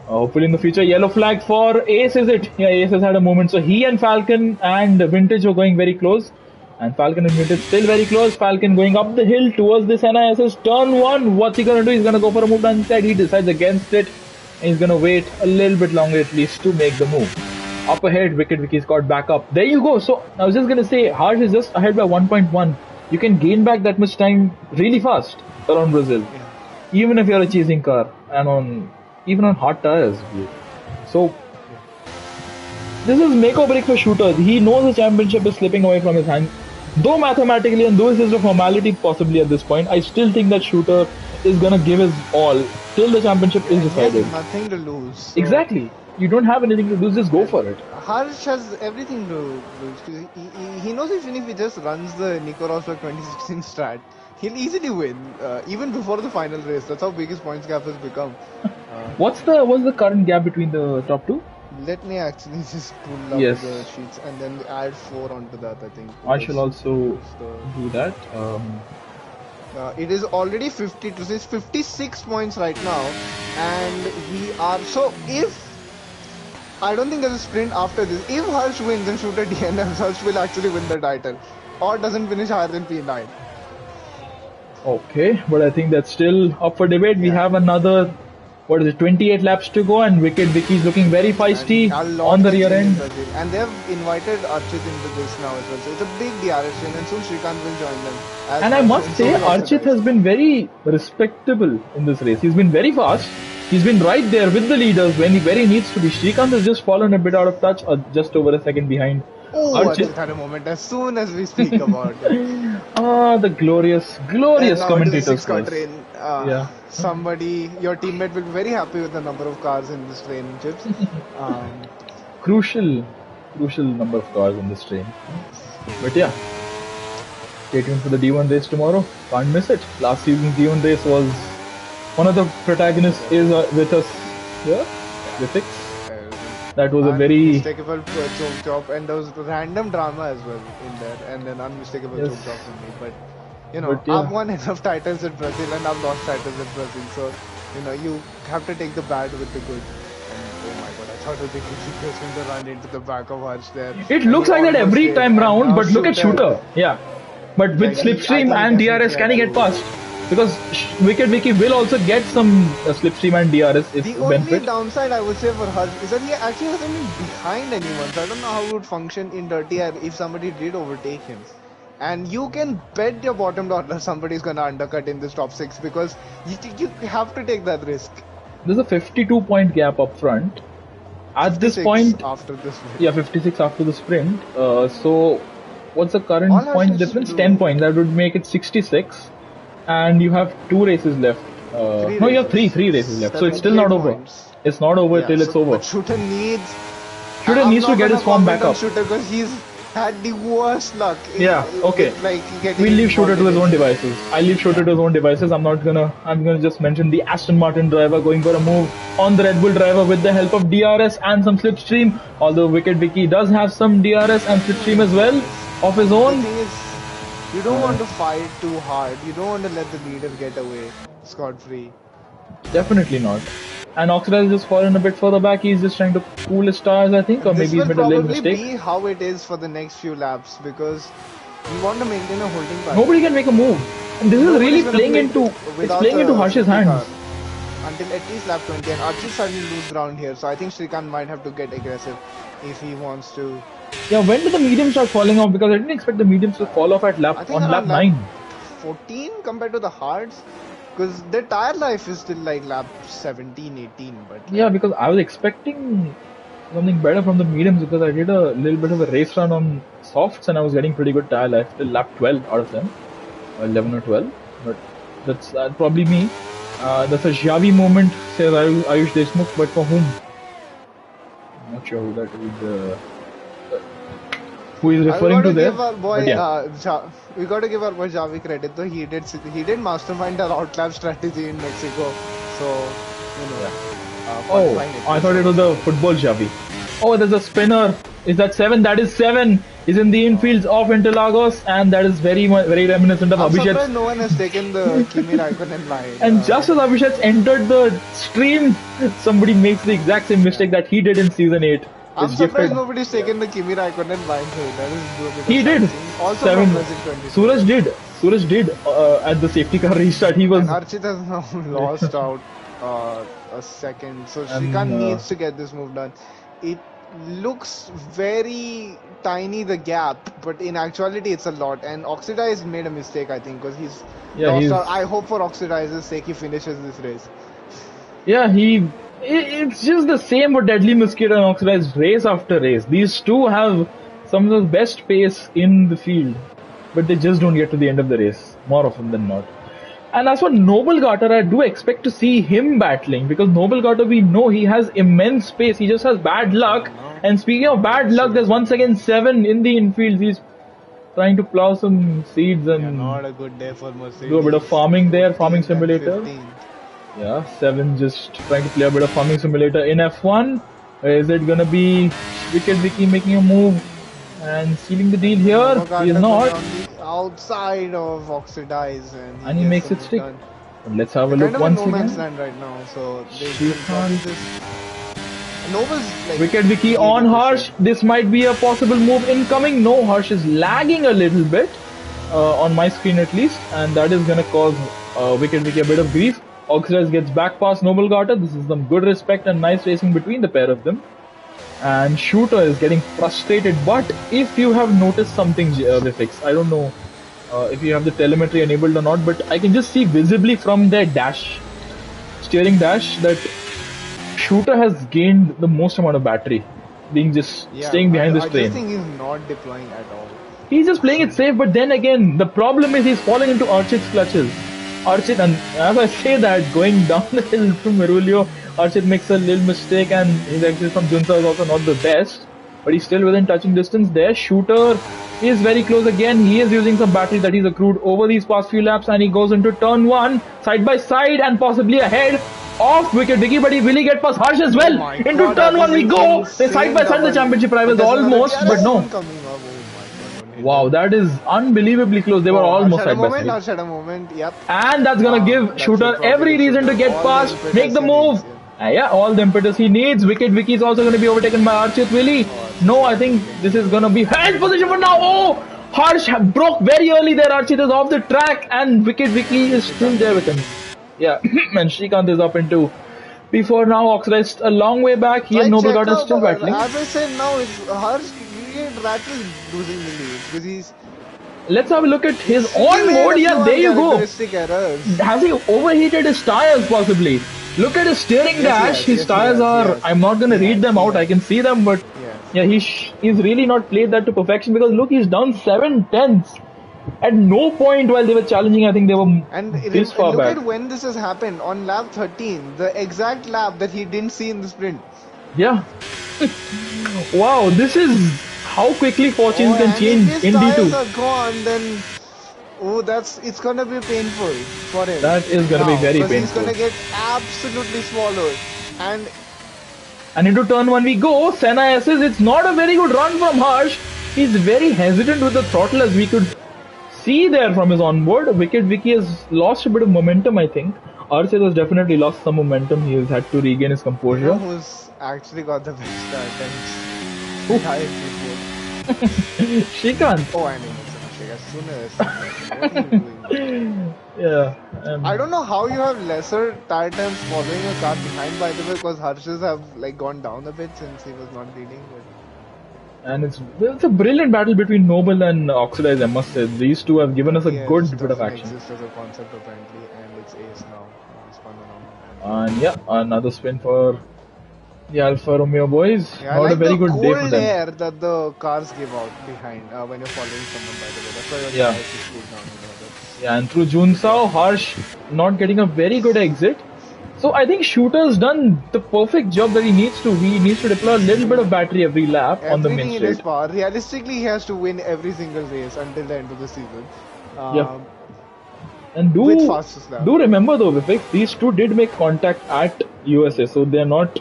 Hopefully in the future. Yellow flag for Ace, is it? Yeah, Ace has had a moment. So he and Falcon and Vintage were going very close. And Falcon and Vintage still very close. Falcon going up the hill towards this NISS. Turn 1. What's he going to do? He's going to go for a move down the side. He decides against it. He's going to wait a little bit longer at least to make the move. Up ahead, Wicked Vicky's got back up. There you go. So I was just going to say, Harsh is just ahead by 1.1. You can gain back that much time really fast around Brazil. Yeah. Even if you're a chasing car and even on hot tires. So this is make or break for Shooter. He knows the championship is slipping away from his hand. Though mathematically and though this is a formality possibly at this point, I still think that Shooter is going to give his all till the championship is decided. He has nothing to lose. So. Exactly. You don't have anything to lose, just go for it. Harsh has everything to lose. He knows even if he just runs the Nico Rosberg 2016 strat, he'll easily win, even before the final race. That's how big his points gap has become. What's the current gap between the top two? Let me actually just pull up the sheets and then add 4 onto that, I think. I shall also do that. It is already 52, so it's 56 points right now. And we are... So if... I don't think there's a sprint after this. If Harsh wins and Shooter DNFs, Harsh will actually win the title. Or doesn't finish higher than P9. Okay, but I think that's still up for debate. We have another, 28 laps to go, and Wicked Vicky's looking very feisty on the rear end. And they have invited Archit into this now as well. So it's a big DRS win, and soon Shrikant will join them. And I must say, Archit has been very respectable in this race. He's been very fast. He's been right there with the leaders where he needs to be. Shrikant has just fallen a bit out of touch, or just over a second behind. Oh, Archit had a moment as soon as we speak about it. The glorious commentators. Somebody, your teammate will be very happy with the number of cars in this train, Chips. Crucial number of cars on this train. But yeah, stay tuned for the D1 race tomorrow. Can't miss it. Last season's D1 race was one of the protagonists is with us here, Vifix. That was a very unmistakable choke chop, and there was random drama as well in there, and an unmistakable choke chop for me. But you know, I've won enough titles in Brazil, and I've lost titles in Brazil, so you have to take the bad with the good. And oh my god, I thought the Wicket was going to run into the back of Harsh there, It and looks he like that almost every did. time And round, now but look at Shooter, Shooter. Yeah. But with I Slipstream think he and DRS, definitely can had he get to. past? Because Wicket Wiki will also get some Slipstream and DRS if The only benefit. downside I would say for Harsh is that he actually hasn't been behind anyone. So I don't know how it would function in dirty air if somebody did overtake him. And you can bet your bottom dollar somebody's gonna undercut in this top six because you have to take that risk. There's a 52-point gap up front. At this 56 point, after this yeah, win. 56 after the sprint. So, what's the All current Harsh points needs to difference? 10 do points. That would make it 66. And you have 2 races left. three No, you have races, three races left. So it's still 78 not over. points. It's not over Yeah, till it's so over. but Shooter needs. Shooter I'm needs to not get gonna his form comment back on up. Shooter because he's had the worst luck Yeah, okay. with like getting We'll leave Shooter involved to in his own racing. devices. I'll leave Shooter Yeah. to his own devices. I'm gonna just mention the Aston Martin driver going for a move on the Red Bull driver with the help of DRS and some slipstream. Although Wicket Vicky does have some DRS and slipstream as well of his The own. thing is, you don't want to fight too hard. You don't want to let the leader get away scot-free. Definitely not. And Oxidize just fallen a bit further back. He's just trying to cool his stars, I think, or And this maybe he's will made a little probably mistake. be how it is for the next few laps because you want to maintain a holding pattern. Nobody can make a move. And this is Nobody's really gonna playing play into without playing into the Harsh's safety car hands. until at least lap 20. And Archie's starting to lose ground here, so I think Shrikant might have to get aggressive if he wants to. Yeah, when did the mediums start falling off? Because I didn't expect the mediums to fall off at I think on lap around lap 9. 14 compared to the hards, because their tire life is still like lap 17, 18. But Yeah, because I was expecting something better from the mediums because I did a little bit of a race run on softs and I was getting pretty good tire life till lap 12 out of them, 11 or 12. But that's probably me. That's a Xavi moment, says Ayush Deshmukh, but for whom? I'm not sure who that is. Who is referring to there? give our boy, But yeah. we got to give our boy Javi credit though. He did mastermind our outlap strategy in Mexico. So, Oh, I thought it was the football Xavi. Oh, there's a spinner. Is that 7? That is 7. Is in the infields of Interlagos, and that is very reminiscent of I'm Abhishek's. surprised no one has taken the Kimi Raikkonen line. And just as Abhishek's entered the stream, somebody makes the exact same mistake that he did in season 8. I'm Which surprised gifted. nobody's taken the Kimi Raikkonen line here. That is a bit He of did. sightseeing. Also 7. from Racing 20. Suraj did. Suraj did at the safety car restart. He was. And Archit has now lost out a second. So And, Shrikant needs to get this move done. It looks very tiny, the gap, but in actuality it's a lot. And Oxidize made a mistake, I think, because he's lost out. I hope for Oxidize's sake he finishes this race. Yeah, it's just the same for Deadly Mosquito and Oxidized race after race. These two have some of the best pace in the field, but they just don't get to the end of the race, more often than not. And as for Noble Garter, I do expect to see him battling, because Noble Garter, we know he has immense pace, he just has bad luck. And speaking of bad luck, there's once again 7 in the infield. He's trying to plow some seeds and not a good day for Mercedes. do a bit of farming there, farming simulator. 15. Yeah, 7 just trying to play a bit of farming simulator in F1. Is it gonna be Wicket Vicky making a move and sealing the deal here? He is not. On the outside of Oxidize And he makes it stick. But let's have a look kind of once in no man's again. land right now, so they Shrikant. can this. Noble's like Wicket Vicky on Harsh. This might be a possible move incoming. No, Harsh is lagging a little bit on my screen at least, and that is gonna cause Wicket Vicky a bit of grief. Oxidize gets back past Noble Garter. This is some good respect and nice racing between the pair of them. And Shooter is getting frustrated. But if you have noticed something, Vifix, I don't know if you have the telemetry enabled or not, but I can just see visibly from their dash, steering dash, that Shooter has gained the most amount of battery, being just staying behind this train. I just think he's not deploying at all. He's just playing it safe, but then again, the problem is he's falling into Archit's clutches. Archit, and as I say that, going down the hill from Merulio, Archit makes a little mistake, and his exit from Junta is also not the best, but he's still within touching distance there. Shooter is very close again. He is using some battery that he's accrued over these past few laps, and he goes into turn 1, side by side, and possibly ahead of Wicket Vicky, but will he get past Harsh as well? Into turn 1 we go! They side by side the championship rivals almost, but no. Wow, that is unbelievably close. They were almost side by side. Harsh had a moment, yep. And that's gonna give That Shooter should probably every give reason to Shooter get all the past, impetus make the he move. needs, Yeah, all the impetus he needs. Wicket Vicky is also gonna be overtaken by Archit Willie. No, I think this is gonna be hand position for now. Oh, Harsh broke very early there. Archit is off the track, and Wicket Vicky is still there with him. Yeah, and Srikanth is up into P4 now. Oxidized a long way back. He and Like Noble check Garden out, still battling. as I said now, it's Harsh Rattle losing the lead because he's Let's have a look at his he made onboard. a few Yeah, there you go. uncharacteristic errors. Has he overheated his tires possibly? Look at his steering dash. His tires are. I'm not gonna read them out. I can see them, but yeah, he's really not played that to perfection because look, he's down 7/10. At no point while they were challenging, I think they were this far look back. at when this has happened on lap 13, the exact lap that he didn't see in the sprint. Yeah. Wow, this is how quickly fortunes can change if his in tires D2. are gone, then it's gonna be painful for him. That is gonna be very painful. He's gonna get absolutely swallowed. And into turn 1 we go. Senna SS. It's not a very good run from Harsh. He's very hesitant with the throttle, as we could see there from his onboard. Wicket Vicky has lost a bit of momentum, I think. Archit has definitely lost some momentum. He has had to regain his composure. You know who's actually got the best attempts? Srikanth. Oh, I mean, as soon as what are you doing? Yeah. I don't know how you have lesser tire times following a car behind, by the way, because Harsh's have like gone down a bit since he was not leading. And it's a brilliant battle between Noble and Oxidize, I must say. These two have given us a good bit of action. Exist as a concept apparently, and it's ace now. And yeah, another spin for the Alfa Romeo boys. Yeah, not a very good day for them. Air that the cars give out behind when you're following someone, by the way. That's why your tires is cooled down. Yeah, and through Junsao, Harsh not getting a very good exit. So I think Shooter's done the perfect job that he needs to. He needs to deploy a little bit of battery every lap on the main straight. Realistically, he has to win every single race until the end of the season. Yeah. And do remember though, Vivek, these two did make contact at USA, so they're not.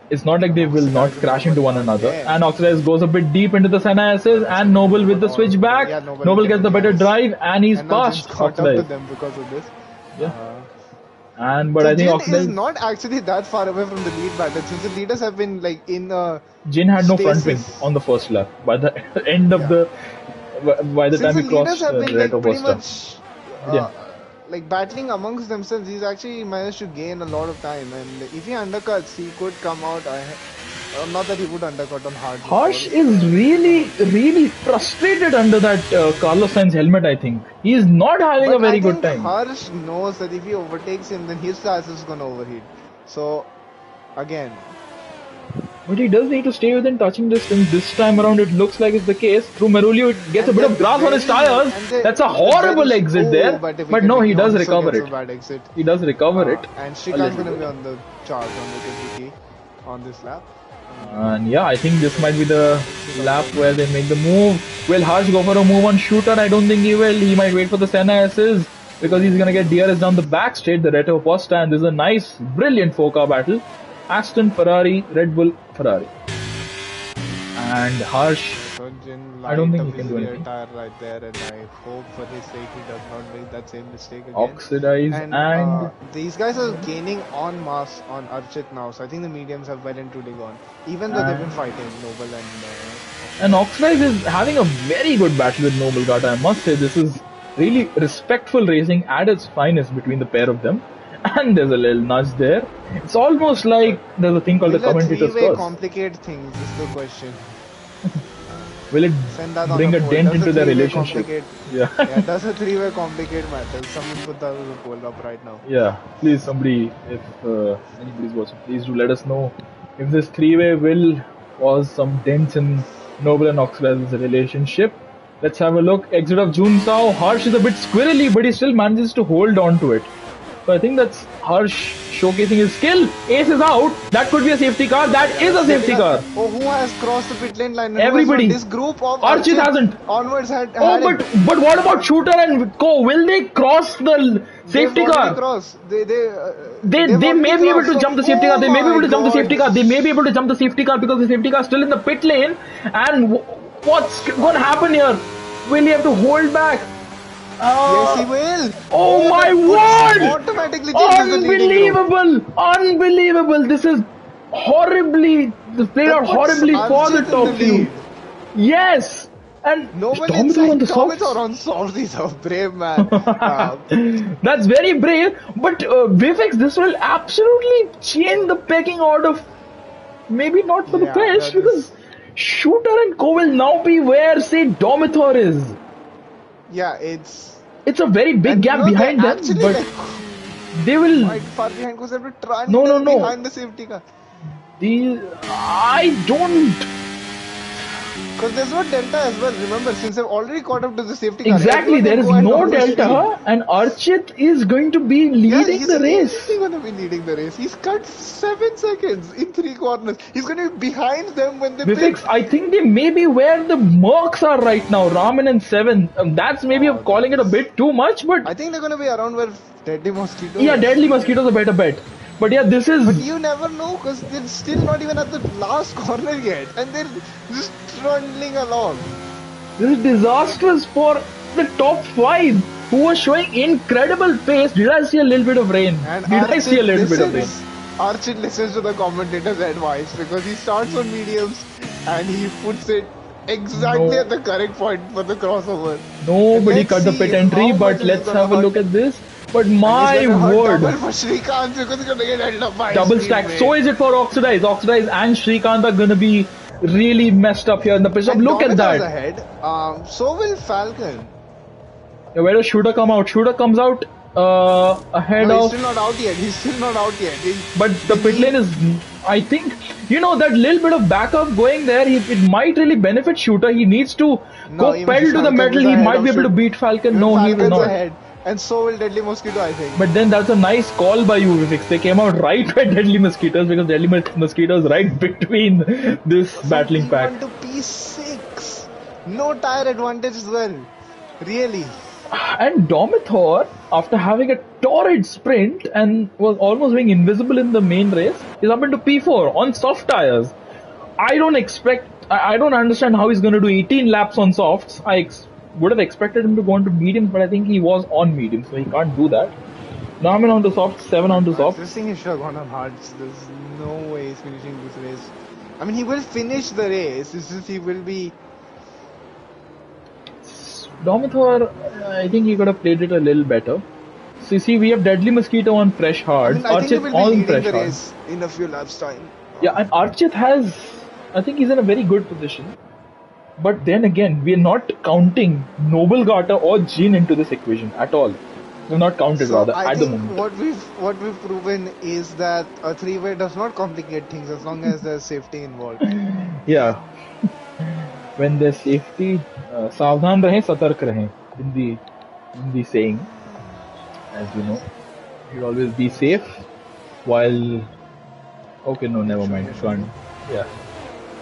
It's not like they will not crash into one another. And Oxidize goes a bit deep into the Senna SS, and Noble with the switchback. Noble gets the better drive, and he's past Oxidize. Because of this. Yeah. But I think Oxidize is not actually that far away from the lead battle, since the leaders have been like in Jin had no front wing on the first lap. By the end of by the time he crossed the Red Costa. Like battling amongst themselves, he's actually managed to gain a lot of time, and if he undercuts, he could come out. Not that he would undercut on hard. Harsh is really frustrated under that Carlos Sainz helmet, I think. He is not having a very good time. Harsh knows that if he overtakes him, then his tires is going to overheat. So, again. But he does need to stay within touching distance. This time around, it looks like it's the case. Through Merulio, it gets a bit of grass on his tires. That's a horrible exit there. But no, he does recover it. He does recover it. And Srikanth's going to be on the charge on this lap. And yeah, I think this might be the lap where they make the move. Will Harsh go for a move on Shooter? I don't think he will. He might wait for the Senna SS because he's going to get DRS down the back straight, the Reto Posta. And this is a nice, brilliant 4-car battle. Aston, Ferrari, Red Bull, Ferrari. And Harsh, I don't think he can do anything. Tire right there, and I hope for his sake he does not make that same mistake again. Oxidize and these guys are gaining en masse on Archit now, so I think the mediums have well and truly gone. Even though they've been fighting Noble and Oxidize is having a very good battle with Noble Gata. I must say this is really respectful racing at its finest between the pair of them. And there's a little nudge there. It's almost like there's a thing called the commentator's curse. Complicate things is the question. Will it bring a dent into their relationship? Yeah, does a three-way complicate matters? Someone put that as a poll up right now. Yeah, please somebody, if anybody's watching, please do let us know if this three-way will cause some dents in Noble and Oxidize's relationship. Let's have a look. Exit of Junsao. Harsh is a bit squirrely, but he still manages to hold on to it. So I think that's Harsh showcasing his skill. Ace is out. That could be a safety car. That is a safety car. Oh, who has crossed the pit lane line? Everybody. This group of Archit hasn't. Onwards had. But what about Shooter and Co? Will they cross the they've Safety already car. crossed. They've They already may be able crossed. to So, jump the safety car. oh They may be my able to jump the God! safety car. They may be able to jump the safety car because the safety car is still in the pit lane. And what's going to happen here? Will he have to hold back? Yes, he Uh, will. oh Oh, my that puts word! automatically changes the leading group. Unbelievable! Unbelievable! This is horribly. This played That out puts horribly for the Archit in the top few. lead. Yes! And Noble Dominator on inside. the Dominator softs. on soft. He's a brave man. That's very brave. But Vivek, this will absolutely change the pecking order. Maybe not for the Yeah, best that is. because Shooter and Co will now be where, say, Dominator is. Yeah, it's. It's a very big And gap they're behind them, actually but like they will. quite far behind because they're No, no, trundle no. behind the safety car. I don't. Because there's no delta as well. Remember, since they've already caught up to the safety car, Exactly, everyone there can is go at no normal speed. delta, and Archit is going to be Yeah, leading he's the easily race. going to be leading the race. He's cut 7 seconds in 3 corners. He's going to be behind them when they pit. Vivek, I think they may be where the Mercs are right now, Raman and Seven. That's maybe Oh, calling it a bit too much, but I think they're going to be around where Deadly Mosquito yeah, is. Deadly Mosquito's a better bet. But yeah, this But is you never know because they're still not even at the last corner yet. And they're just trundling along. disastrous for the top five who were showing incredible pace. Did I see a little bit of rain? And Did I see a little bit of rain? Archit listens to the commentator's advice because he starts on mediums and he puts it exactly at the correct point for the crossover. Nobody cut the pit entry, how but much let's it's gonna have a hurt. look at this. But And my it's gonna hurt word, double for Shrikant because he's gonna get held up by double his stack. teammate. So is it for Oxidize. Oxidize and Shrikant are gonna be really messed up here in the pitch. And Look at Dominator's that. ahead. So will Falcon. Yeah, where does Shooter come out? Shooter comes out ahead No, he's of. still not out yet. He's still not out yet. But the pit lane is, I think, that little bit of backup going there, it might really benefit Shooter. He needs to go even pedal to the Falcon metal. is He ahead might of be able to Shooter. beat Falcon. Even No, he will Falcon's not. ahead. And so will Deadly Mosquito, I think. But then that's a nice call by you, Vivek. They came out right by Deadly Mosquitoes because Deadly Mosquitoes right between this battling pack. P1 to P6. No tire advantage as well. Really. And Dominator, after having a torrid sprint and was almost being invisible in the main race, is up into P4 on soft tires. I don't understand how he's going to do 18 laps on softs. Would have expected him to go on to mediums, but I think he was on mediums, so he can't do that. Now I'm on to soft, 7 on to soft. This thing is should have gone on hards. There's no way he's finishing this race. I mean, he will finish the race. It's just he will be. Dominator, I think he could have played it a little better. So you see, we have Deadly Mosquito on fresh hard. I think he Archit will be on leading fresh the hard. race in a few laps' time. Yeah, and Archit has, I think he's in a very good position. But then again, we are not counting Noble Gata or Jin into this equation at all. We're not counted rather I at the think moment. what we've proven is that a three-way does not complicate things as long as there's safety involved. Yeah. When there's safety, सावधान रहें, सतर्क रहें. In the saying, as you know, you always be safe while. Okay, no, never mind.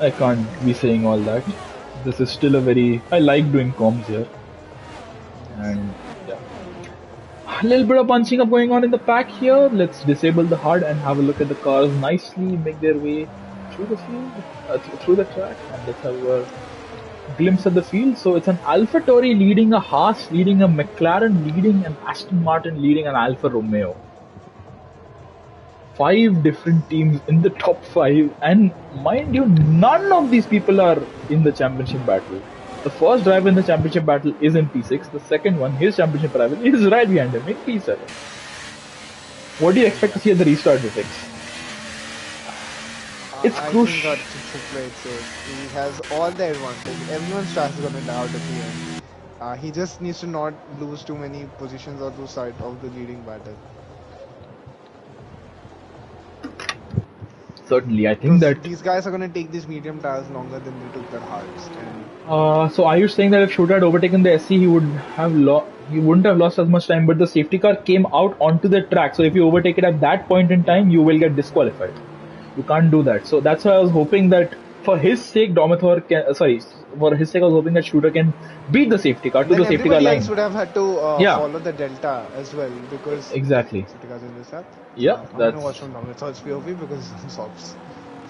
I can't be saying all that. This is still I like doing comms here. And yeah. A little bit of punching up going on in the pack here. Let's disable the HUD and have a look at the cars nicely make their way through the field, through the track. And let's have a glimpse at the field. So it's an AlphaTauri leading a Haas, leading a McLaren, leading an Aston Martin, leading an Alfa Romeo. 5 different teams in the top 5, and mind you, none of these people are in the championship battle. The first driver in the championship battle is in P6. The second one, his championship rival, is right behind him in P7. What do you expect to see at the restart, Vivek? It's crucial. I think Archit should play it safe. He has all the advantage. Everyone's trash is going to die out at the end. He just needs to not lose too many positions or lose sight of the leading battle. Certainly, I think that. These guys are going to take these medium tires longer than they took their hards. And So are you saying that if Shooter had overtaken the SC, he wouldn't have lost as much time, but the safety car came out onto the track. So if you overtake it at that point in time, you will get disqualified. You can't do that. So that's why I was hoping that for his sake, Domathor can. For his sake, I was hoping that Shooter can beat the safety car to Then the safety car everybody line. else would have had to Yeah, follow the delta as well because exactly. safety cars in this app. Yeah, I'm gonna watch from Dominator's POV because it solves.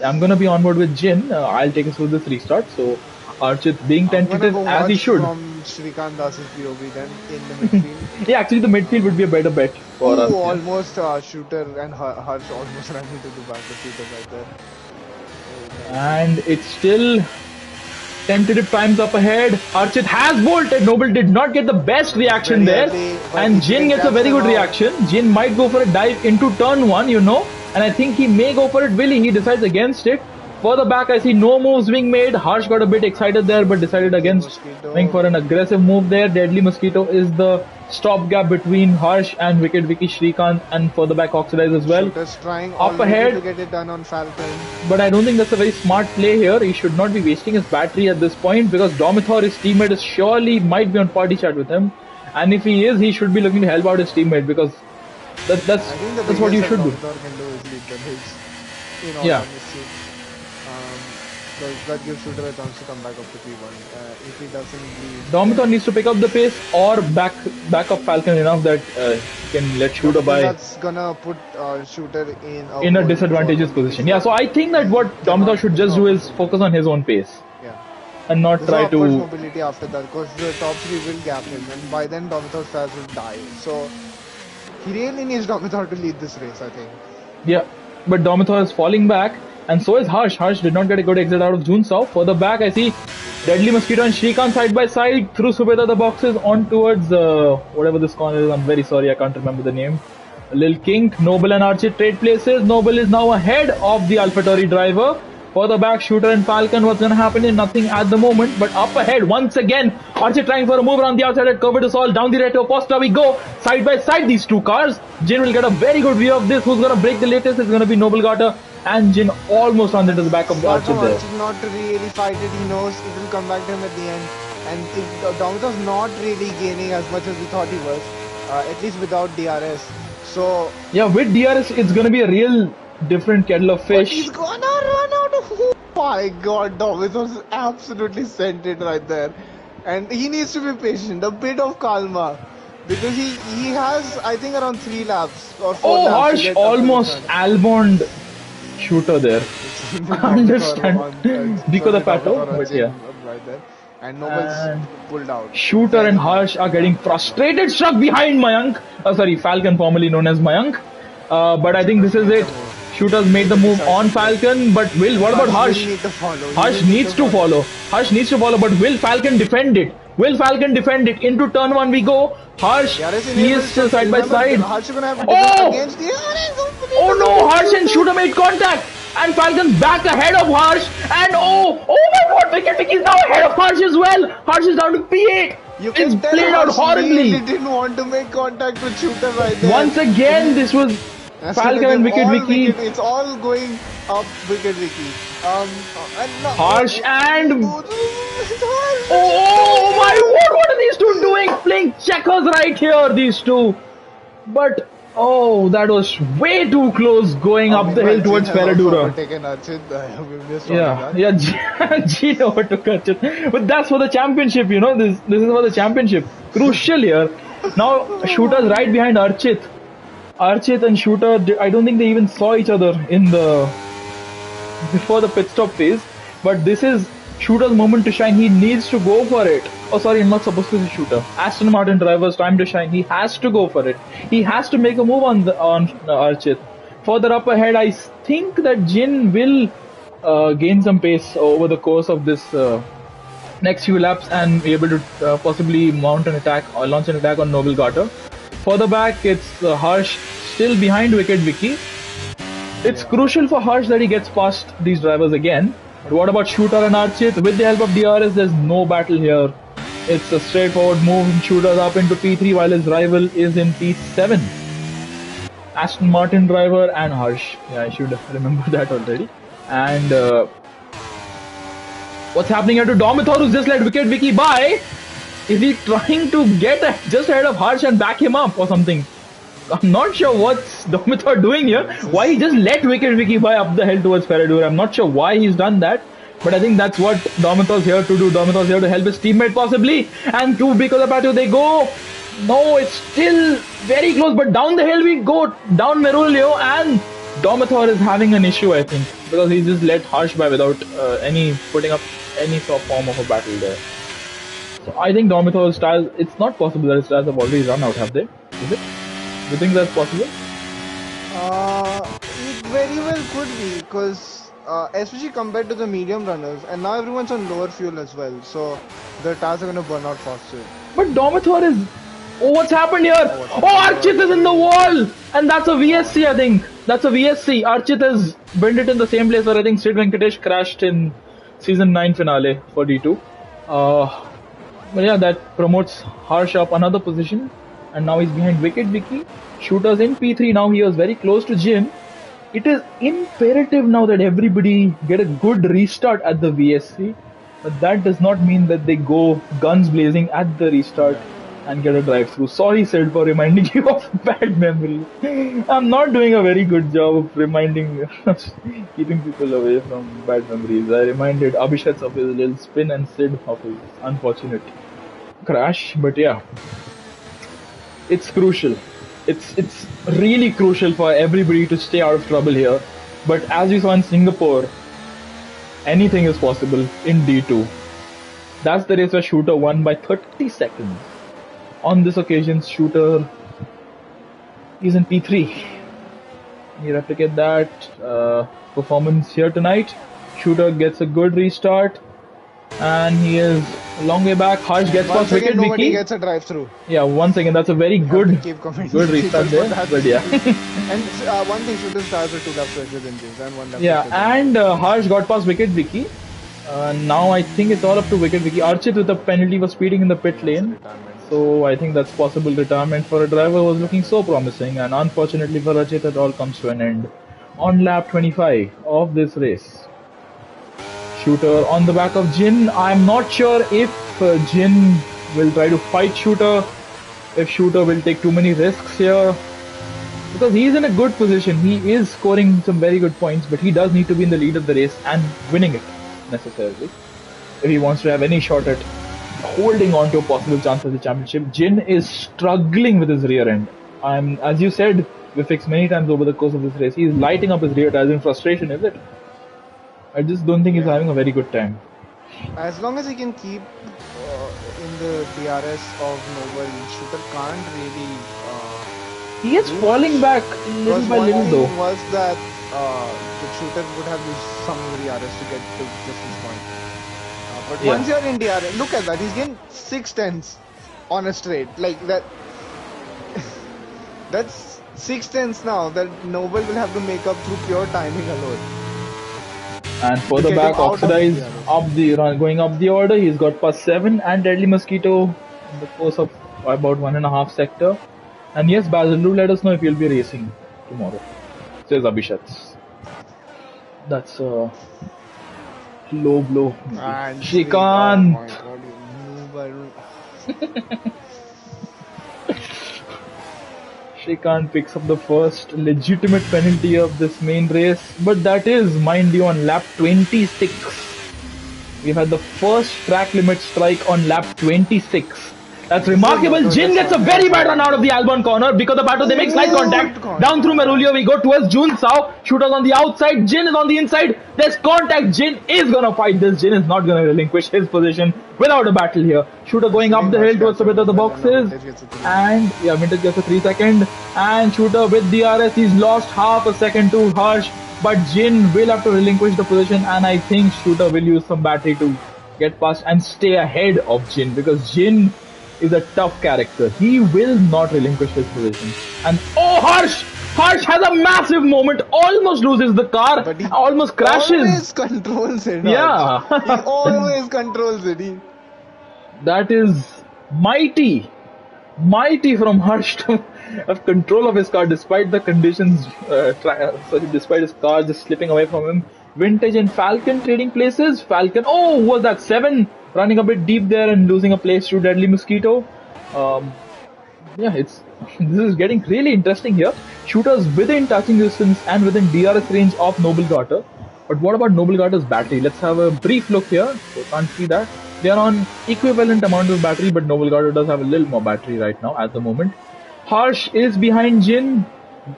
I'm gonna be on board with Jin. I'll take us through this restart. So Archit being I'm gonna tentative go as he watch should. from Shrikant Das's POV then in the midfield. Yeah, actually the midfield would be a better bet for us. Yeah. Almost Shooter and Harsh almost ran into the back of Shooter right there. And it's still tentative times up ahead. Archit has bolted. Noble did not get the best reaction there. And Jin gets a very good reaction. Jin might go for a dive into turn 1, you know. And I think he may go for it. Will he? He decides against it. Further back, I see no moves being made. Harsh got a bit excited there, but decided against going for an aggressive move there. Deadly Mosquito is the stopgap between Harsh and Wicked Vicky Shrikant, and further back Oxidize as well. Shooter's trying up ahead to get it done on Falcon. But I don't think that's a very smart play here. He should not be wasting his battery at this point because Domathor, his teammate, is surely might be on party chat with him. And if he is, he should be looking to help out his teammate because that's what you should do. Domathor can do is lead the hits. In all honesty. That gives Shooter a chance to come back up to P1. If he doesn't lead, Domathor needs to pick up the pace or back up Falcon enough that he can let Shooter by. That's gonna put Shooter in a disadvantageous position. Yeah, so I think that what Domathor should just do is focus on his own pace. Yeah. And not try to. Mobility after that because the top 3 will gap him, and by then Domathor's stars will die. So he really needs Domathor to lead this race, I think. Yeah, but Domathor is falling back. And so is Harsh. Harsh did not get a good exit out of Junsao. Further back, I see Deadly Mosquito and Shrikant side by side through Subeda the boxes on towards whatever this corner is. I'm very sorry, I can't remember the name. Lil King, Noble and Archie trade places. Noble is now ahead of the AlphaTauri driver. Further back, Shooter and Falcon. What's going to happen is nothing at the moment. But up ahead, once again, Archie trying for a move around the outside at Curvatusol. Down the Reto Posta we go. Side by side, these two cars. Jin will get a very good view of this. Who's going to break the latest? It's going to be Noble Gata. And Jin almost runs into the back of the Archie there. Not to really fight it. He knows it will come back to him at the end. And if Domathor's not really gaining as much as we thought he was, at least without DRS. So yeah, with DRS, it's going to be a real different kettle of fish. But he's gonna run out of. Oh my god, Domathor's absolutely sent it right there. And he needs to be patient, a bit of calma. Because he has, I think, around 3 laps or 4 laps. Oh, Harsh almost Albond Shooter there. Understand. Dico the Pato, but yeah. Right there. And Noble's pulled out. Shooter and Harsh are getting frustrated, struck behind Mayank. Sorry, Falcon, formerly known as Mayank. But I think this is it. Shooter's made the move on Falcon, but what about Harsh? Harsh needs to follow. Harsh needs to follow, but will Falcon defend it? Will Falcon defend it? Into turn 1 we go. Harsh, he is still side by side. Oh no, Harsh and Shooter made contact. And Falcon's back ahead of Harsh. And oh my god, Wicked Vicky is now ahead of Harsh as well. Harsh is down to P8. It's played out horribly. He didn't want to make contact with Shooter right there. Once again, this was Falcon and Wicked Vicky. It's all going up Wicked Vicky. Harsh and oh my word, what are these two doing? Playing checkers right here, these two. But oh, that was way too close going up the hill towards Ferradura. Yeah, G overtook Archit. But that's for the championship, you know. This is for the championship. Crucial here. Now Shooter's right behind Archit. Archit and Shooter, I don't think they even saw each other before the pit stop phase. But this is Shooter's moment to shine. He needs to go for it. Oh sorry, I'm not supposed to say Shooter. Aston Martin driver's time to shine. He has to go for it. He has to make a move on Archit. Further up ahead, I think that Jin will gain some pace over the course of this next few laps and be able to possibly mount an attack or launch an attack on Noble Gata. Further back, it's Harsh still behind Wicked Vicky. It's crucial for Harsh that he gets past these drivers again. But what about Shooter and Archit? With the help of DRS, there's no battle here. It's a straightforward move. Shooter's up into P3 while his rival is in P7. Aston Martin driver and Harsh. Yeah, I should remember that already. And what's happening here to Domathor, who's just let Wicked Vicky by? Is he trying to get just ahead of Harsh and back him up or something? I'm not sure what's Domathor doing here. Why he just let Wicked Vicky by up the hill towards Ferradura. I'm not sure why he's done that. But I think that's what Domitor's here to do. Domitor's here to help his teammate possibly. And to because of Patio they go. No, it's still very close, but down the hill we go. Down Merulio, and Domitor is having an issue, I think, because he just let Harsh by without any putting up any sort of form of a battle there. So I think Domitor's styles, it's not possible that his styles have already run out, have they? Is it? Do you think that's possible? It very well could be because especially compared to the medium runners, and now everyone's on lower fuel as well, so the tires are gonna burn out faster. But Domitor is. Oh, what's happened here? Oh, Archit is in the wall! And that's a VSC, I think. That's a VSC. Archit has burned it in the same place where I think Sid Venkatesh crashed in season 9 finale for D2. But yeah, that promotes Harsh up another position. And now he's behind Wicked Vicky. Shooters in P3 now. He was very close to Jin. It is imperative now that everybody get a good restart at the VSC. But that does not mean that they go guns blazing at the restart and get a drive through. Sorry, Sid, for reminding you of bad memories. I'm not doing a very good job of reminding, keeping people away from bad memories. I reminded Abhishek of his little spin and Sid of his unfortunate crash. But yeah, it's crucial. It's really crucial for everybody to stay out of trouble here. But as we saw in Singapore, anything is possible in D2. That's the race where Shooter won by 30 seconds. On this occasion, Shooter is in P3. You replicate that performance here tonight. Shooter gets a good restart, and he is a long way back. Harsh gets past Wicked Vicky. Nobody gets a drive through. Yeah, once again, that's a very good restart there. But yeah. And one thing, Shooter's tires are 2 laps faster than Jin's and 1 lap. Yeah, and Harsh got past Wicked Vicky. Now I think it's all up to Wicked Vicky. Archit with a penalty for speeding in the pit lane. So I think that's possible retirement for a driver who was looking so promising, and unfortunately for Archit it all comes to an end on lap 25 of this race. Shooter on the back of Jin. I'm not sure if Jin will try to fight Shooter, if Shooter will take too many risks here, because he's in a good position. He is scoring some very good points, but he does need to be in the lead of the race and winning it necessarily if he wants to have any shot at holding on to a possible chance of the championship. Jin is struggling with his rear end. As you said, we fixed many times over the course of this race. He's lighting up his rear tires in frustration, is it? I just don't think he's having a very good time. As long as he can keep in the DRS of Noble, Shooter can't really. He is falling back little by little though. One thing was that the Shooter would have used some DRS to get to just this point. But once you're in DRS, look at that, he's getting 6 tenths on a straight. Like that. That's 6 tenths now that Noble will have to make up through pure timing alone. And further back, Oxidize going up the order. He's got past 7 and Deadly Mosquito in the course of about 1.5 sector. And yes, Basil, do let us know if you'll be racing tomorrow, says Abhishek. That's a low blow. Shrikant! Shrikant picks up the first legitimate penalty of this main race, but that is, mind you, on lap 26. We've had the first track limit strike on lap 26. That's remarkable. Jin gets a very bad run out of the Albon corner because the battle they make slight contact. Down through Merulio we go towards Jun Sao. Shooter's on the outside. Jin is on the inside. There's contact. Jin is gonna fight this. Jin is not gonna relinquish his position without a battle here. Shooter going up the hill towards the bit of the boxes. And yeah, Vintage gets a 3 second. And Shooter with DRS, he's lost half a second to Harsh. But Jin will have to relinquish the position, and I think Shooter will use some battery to get past and stay ahead of Jin, because Jin is a tough character. He will not relinquish his position. And oh, Harsh! Harsh has a massive moment, almost loses the car, but he almost crashes. Always controls it. Yeah. He always controls it. That is mighty from Harsh to have control of his car despite the conditions, despite his car just slipping away from him. Vintage and Falcon trading places. Falcon, oh, was that 7? Running a bit deep there and losing a place to Deadly Mosquito. Yeah, this is getting really interesting here. Shooters within touching distance and within DRS range of Noble Daughter. But what about Noble Garter's battery? Let's have a brief look here. So can't see that. They are on equivalent amount of battery, but Noble Garter does have a little more battery right now at the moment. Harsh is behind Jin.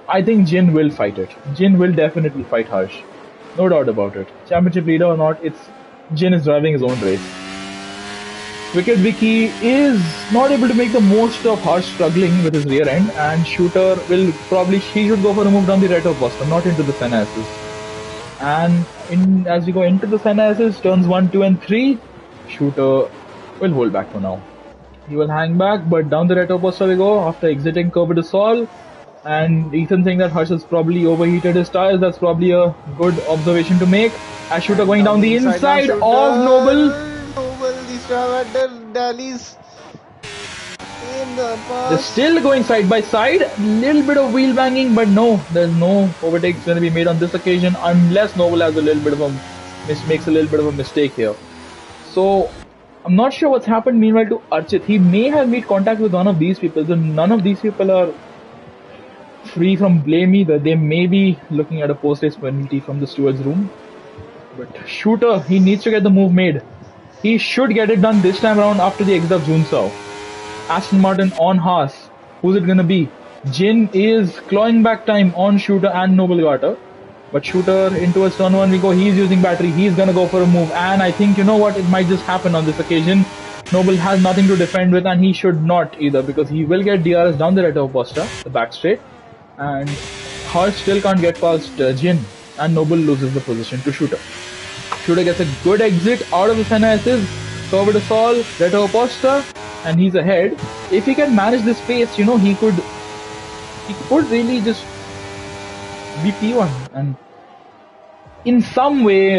I think Jin will fight it. Jin will definitely fight Harsh. No doubt about it. Championship leader or not, it's Jin is driving his own race. Wicked Vicky is not able to make the most of Harsh struggling with his rear end, and Shooter will probably, he should go for a move down the right of Boston, not into the Senna assist. And as we go into the Senna assist, turns 1, 2 and 3, Shooter will hold back for now. He will hang back, but down the right of Boston we go after exiting Curve de Sol. And Ethan saying that Harsh has probably overheated his tires. That's probably a good observation to make. As Shooter going down the inside of Noble. These Dallies in the pass. They're still going side by side. Little bit of wheel banging, but no, there's no overtakes going to be made on this occasion unless Noble has a little bit of a makes a little bit of a mistake here. So I'm not sure what's happened meanwhile to Archit. He may have made contact with one of these people. So none of these people are free from blame either. They may be looking at a post-race penalty from the steward's room. But Shooter, he needs to get the move made. He should get it done this time around after the exit of Junsao. Aston Martin on Haas. Who's it gonna be? Jin is clawing back time on Shooter and Noble Garter. But Shooter into his turn 1 we go. He's using battery. He's gonna go for a move. And I think, you know what, it might just happen on this occasion. Noble has nothing to defend with, and he should not either, because he will get DRS down the right of Costa, the back straight. And Harsh still can't get past Jin. And Noble loses the position to Shooter. Shooter gets a good exit out of the Senna assist, Curve de Sol, Reto Acosta, and he's ahead. If he can manage this pace, you know, he could really just be P1. And in some way,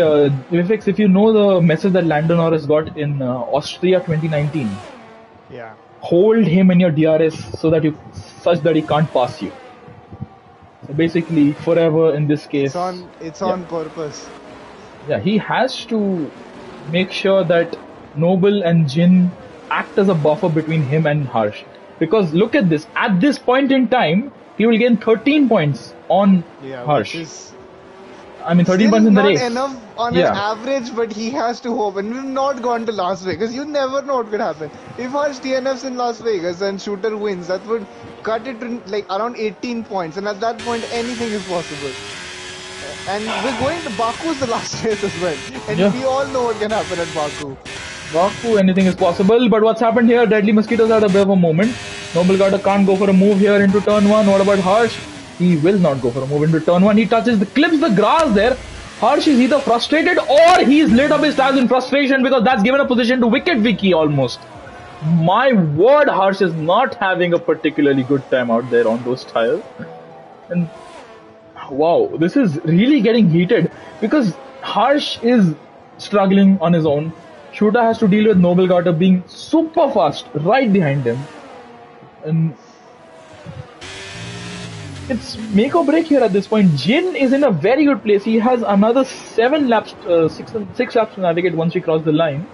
Vivix, if you know the message that Lando Norris got in Austria 2019, yeah, hold him in your DRS so that he can't pass you. So basically, forever in this case. It's on purpose. Yeah, he has to make sure that Noble and Jin act as a buffer between him and Harsh. Because look at this, at this point in time, he will gain 13 points on Harsh. 13 points in the race. Not enough on an average, but he has to hope. And we've not gone to Las Vegas. You never know what could happen. If Harsh DNFs in Las Vegas and Shooter wins, that would cut it to like around 18 points. And at that point, anything is possible. And we're going to Baku's the last race as well. And we all know what can happen at Baku. Baku, anything is possible. But what's happened here? Deadly Mosquitoes had a bit of a moment. Noble Garter can't go for a move here into turn 1. What about Harsh? He will not go for a move into turn 1. He clips the grass there. Harsh is either frustrated or he's lit up his tires in frustration, because that's given a position to Wicked Vicky almost. My word, Harsh is not having a particularly good time out there on those tires. And wow, this is really getting heated, because Harsh is struggling on his own. Shooter has to deal with Noble Garter being super fast right behind him. And it's make or break here at this point. Jin is in a very good place. He has another 6 laps to navigate once we cross the line,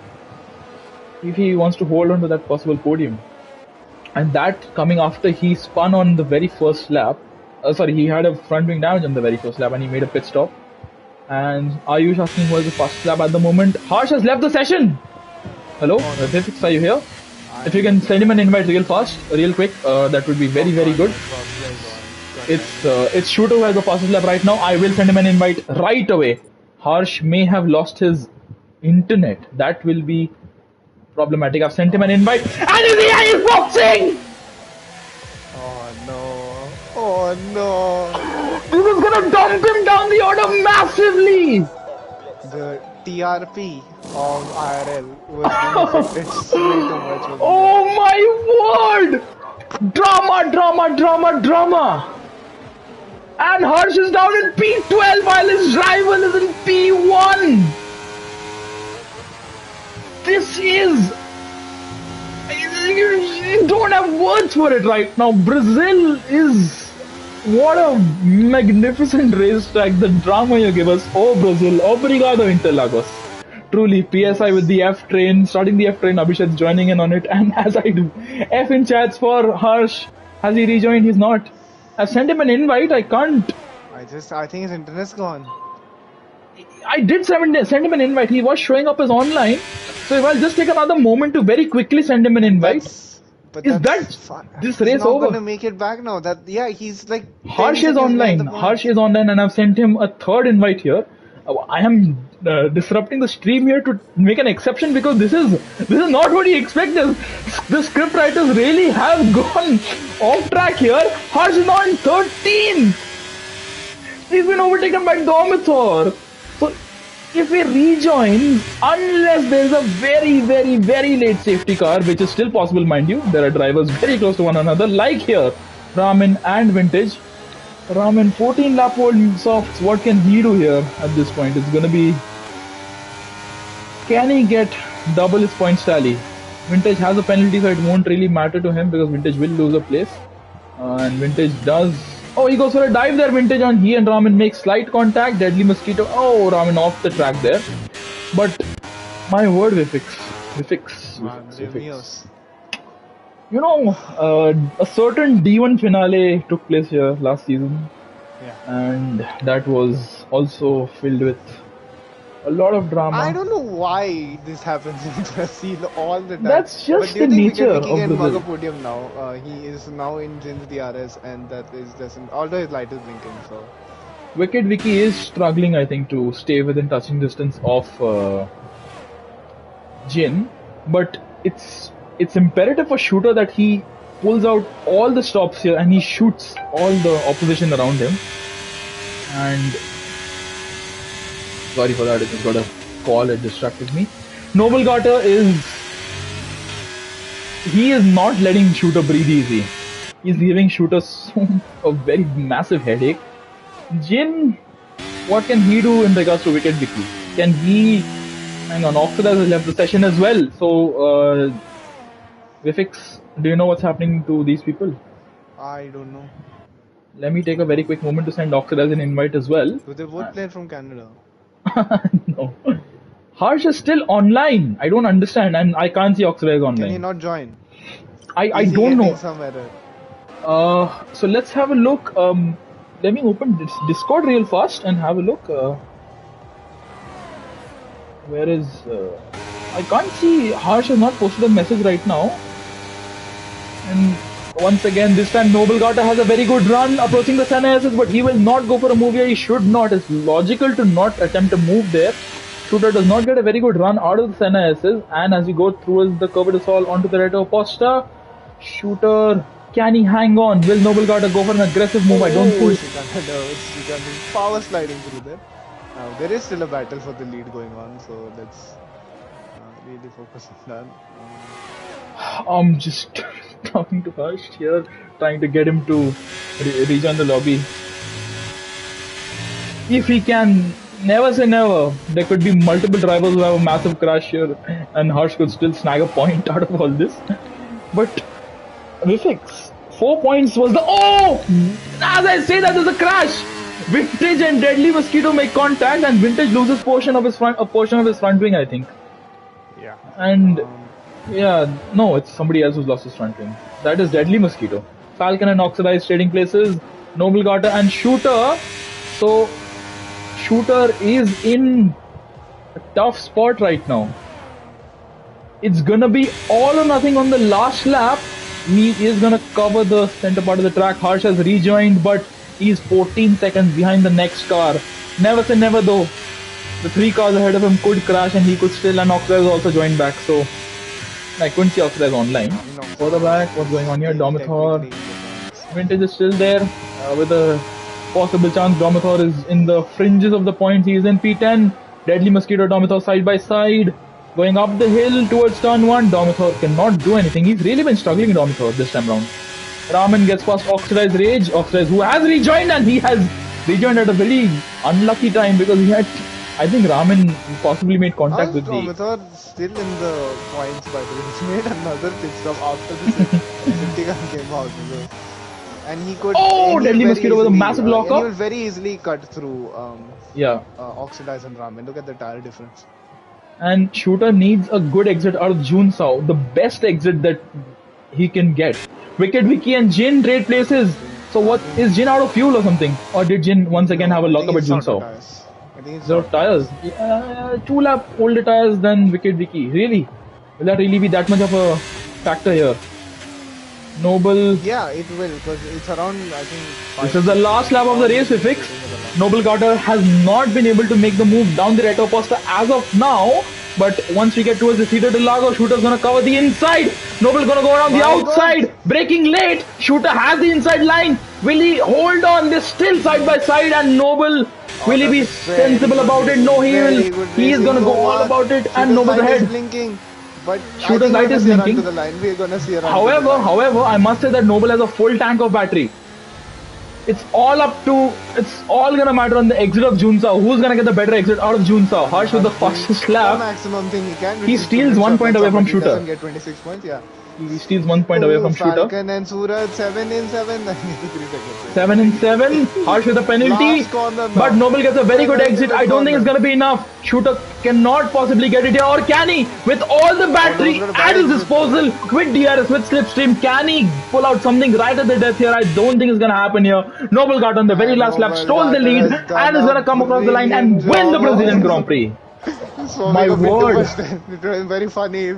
if he wants to hold on to that possible podium. And that coming after he spun on the very first lap. He had a front wing damage on the very first lap and he made a pit stop. And Ayush asking who has the fastest lap at the moment. Harsh has left the session. Hello, Vivix, are you here? If you can send him an invite real quick, that would be very, very good. It's Shooter who has the fastest lap right now. I will send him an invite right away. Harsh may have lost his internet. That will be problematic. I've sent him an invite. And he's boxing! Oh no! This is gonna dump him down the order massively! The TRP of IRL was being affected way too much. Oh my word! Drama! And Harsh is down in P12 while his rival is in P1! This is... You don't have words for it right now. Brazil is... What a magnificent racetrack. The drama you give us. Oh Brazil, obrigado Interlagos. Truly, PSI with the F train, starting the F train. Abhishek's joining in on it, and as I do, F in chats for Harsh. Has he rejoined? He's not. I've sent him an invite. I can't. I think his internet's gone. I did send him an invite. He was showing up as online. So if I'll just take another moment to very quickly send him an invite, That's, but is that's that this he's race not over? gonna make it back now. That, yeah, he's like 10 Harsh is seconds behind online. the Harsh points. is online, and I've sent him a third invite here. I am disrupting the stream here to make an exception because this is not what he expected. The script writers really have gone off track here. Harsh is now in 13th. He's been overtaken by Domitor. So if he rejoins, unless there's a very, very, very late safety car, which is still possible, mind you, there are drivers very close to one another, like here, Ramin and Vintage. Ramin, 14 lap old softs, what can he do here at this point? It's gonna be, can he get double his points tally? Vintage has a penalty, so it won't really matter to him because Vintage will lose a place. And Vintage does. Oh, he goes for a dive there, Vintage, and he and Ramin make slight contact. Deadly Mosquito. Oh, Ramin off the track there. But my word, Madre Vifix. míos. You know, a certain D1 finale took place here last season, Yeah. and that was also filled with a lot of drama. I don't know why this happens in Brazil all the time. That's just But do you the think nature Wicket of can mug a Brazil. podium now? He is now in Jin's DRS, and that is just although his light is blinking, so. Wicked Vicky is struggling, I think, to stay within touching distance of Jin, but it's imperative for Shooter that he pulls out all the stops here and he shoots all the opposition around him. And sorry for that, I just got a call, it distracted me. Noble Gata he is not letting Shooter breathe easy. He's giving Shooter a very massive headache. Jin, what can he do in regards to Wicked Vicky? Can he... Hang on, Oxidize has left the session as well. So, Vifix, do you know what's happening to these people? I don't know. Let me take a very quick moment to send Oxidize an invite as well. Do they both play from Canada? No. Harsh is still online. I don't understand, and I can't see Oxidize online. Can he not join? I Is he don't getting know. some error? So let's have a look. Let me open this Discord real fast and have a look. Where is... I can't see... Harsh has not posted a message right now. And once again, this time Noble Gata has a very good run approaching the Senna SS, but he will not go for a move here. He should not. It's logical to not attempt a move there. Shooter does not get a very good run out of the Senna SS, and as we go through the curved assault onto the Reto Posta, Shooter, can he hang on? Will Noble Gata go for an aggressive move? I don't think. It's power sliding through there. Now, there is still a battle for the lead going on, so let's really focus on that. I'm just talking to Harsh here, trying to get him to rejoin the lobby. If he can, never say never. There could be multiple drivers who have a massive crash here, and Harsh could still snag a point out of all this. But Vifix, 4 points was the... Oh! As I say that, there's a crash! Vintage and Deadly Mosquito make contact, and Vintage loses a portion of his front wing, I think. Yeah. And yeah, no, it's somebody else who's lost his front wing. That is Deadly Mosquito. Falcon and Oxidize trading places. Noble Gata and Shooter. So Shooter is in a tough spot right now. It's gonna be all or nothing on the last lap. He is gonna cover the center part of the track. Harsh has rejoined, but he's 14 seconds behind the next car. Never say never though. The 3 cars ahead of him could crash and he could still, and Oxidize also join back. So I couldn't see Oxidize online. Further back, what's going on here? Domitor. Vintage is still there with a possible chance. Domitor is in the fringes of the points. He is in P10. Deadly Mosquito, Domitor side by side. Going up the hill towards turn 1. Domitor cannot do anything. He's really been struggling, Domitor, this time round. Raman gets past Oxidize Rage. Oxidize, who has rejoined, and he has rejoined at a very unlucky time because he had... I think Raman possibly made contact with the... Domitor still in the points, by the way. He made another pit stop after the safety car came out. And he could... Oh, Deadly Mosquito with a massive lockup. He will very easily cut through Oxidize and Ramen. Look at the tire difference. And Shooter needs a good exit out of Jun Sao. The best exit that he can get. Wicked Vicky and Jin trade places. So what, is Jin out of fuel or something? Or did Jin once again have a lockup at Jun Sao? I think it's Zero short tires. tires. 2 lap older tires than Wicket Vicky. Really? Will that really be that much of a factor here? Noble. Yeah, it will because it's around I think This 5 is the 6 last seconds. lap of the Or race maybe we it's fix. waiting for the last. Noble Carter has not been able to make the move down the Reto Posta as of now. But once we get towards the Cedar del Lago, Shooter's gonna cover the inside. Noble gonna go around the My God! outside. Braking late. Shooter has the inside line. Will he hold on? They're still side by side. And Noble, Oh, will he that's be a very sensible good about it? No, racing. he will. Very good He is racing gonna go so all far. about it. And Shooter's Noble's light is ahead. blinking. But I Shooter's think we're light gonna is see a run to blinking. the line. We're gonna see a run to the However, line. however, I must say that Noble has a full tank of battery. It's all up to, it's all gonna matter on the exit of Junsao. Who's gonna get the better exit out of Junsao? And Harsh with the Harsh doing fastest the lap. maximum thing he can, which He is to steals make sure 1 point that away from somebody Shooter. doesn't get 26 points. Yeah. He steals 1 point away Oh, from Shooter. Falcon and Suraj 7 in 7. 93 seconds. 7 in 7. Harsh with a penalty. Last corner But now. Noble gets a very good exit. Penultimate I don't think it's corner. gonna be enough. Shooter cannot possibly get it here. Or can he? With all the battery Noble's got a at bad his exit though. disposal, with DRS, with Slipstream, can he pull out something right at the death here? I don't think it's gonna happen here. Noble got on the very And last lap, Noble stole the Carter lead, has done and is a gonna come across the line brilliant and win the job Brazilian of Grand Prix. swerving My a bit too word. much then. It was very funny.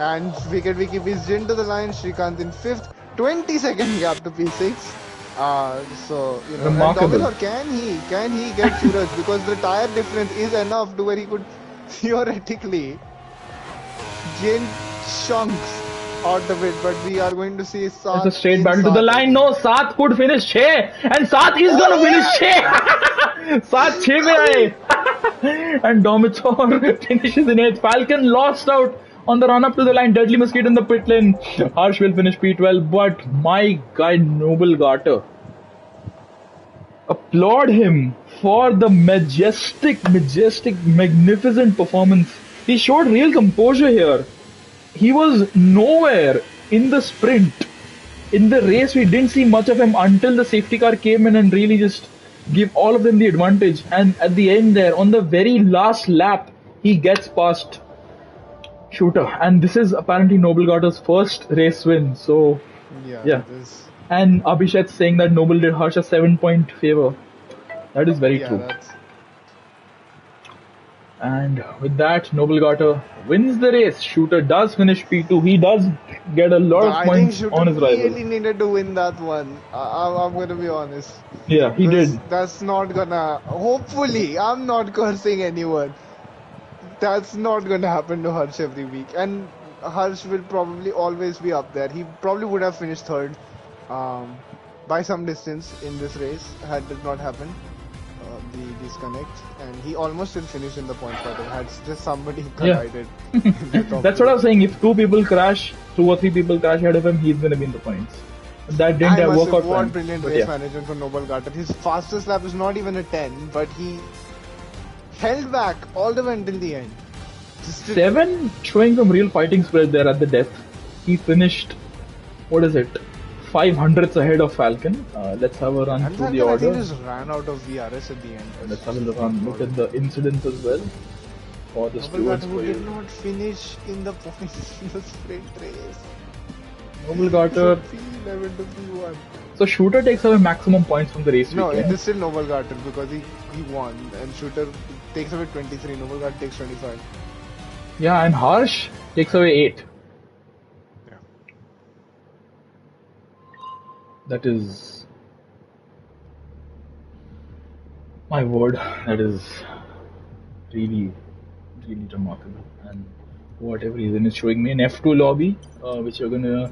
And Wicket Vicky whizzed into the line. Srikanth in 5th. 20-second gap to P6. So, you know, Remarkable. and can he get Suraj? Because the tire difference is enough to where he could theoretically gain chunks out of it. But we are going to see Saath. It's a straight in battle to the Saath, I line. think. No, Saath could finish 6. And Saath is gonna finish 6. Saath 6 mein aaye. And Domitor finishes in 8th. Falcon lost out on the run up to the line. Deadly Mosquito in the pit lane. Harsh will finish P12. But my guy Noble Garter. Applaud him for the majestic, magnificent performance. He showed real composure here. He was nowhere in the sprint. In the race, we didn't see much of him until the safety car came in and really just give all of them the advantage. And at the end there, on the very last lap, he gets past Shooter. And this is apparently Noble Garter's first race win. So, yeah. It is. And Abhishek saying that Noble did Harsh a 7-point favor. That is very true. That's... And with that, Noble Garter wins the race. Shooter does finish P2. He does get a lot of points on his rival. really needed to win that one. I'm going to be honest. Yeah, he did. That's not gonna. Hopefully, I'm not cursing anyone. That's not gonna happen to Harsh every week. And Harsh will probably always be up there. He probably would have finished 3rd by some distance in this race had it not happened. The disconnect, and he almost still finished in the points battle had just somebody collided. That's what I was saying. If 2 people crash, 2 or 3 people crash ahead of him, he's gonna be in the points. That didn't work out. What brilliant race management from Noble Garter. His fastest lap is not even a 10, but he held back all the way until the end. 7 showing some real fighting spirit there at the death. He finished, what is it, 500ths ahead of Falcon. Let's have a run through the order. I think just ran out of VRS at the end. Let's have a look at the incidents as well for the stewards. Noble Garter did not finish in the points in the sprint race. Noble Garter. So Shooter takes away maximum points from the race No, weekend. it is still Noble Garter because he won, and Shooter takes away 23. Noble Garter takes 25. Yeah, and Harsh takes away 8. Yeah. That is, my word, that is really remarkable. And for whatever reason, it's showing me an F2 lobby, which we're gonna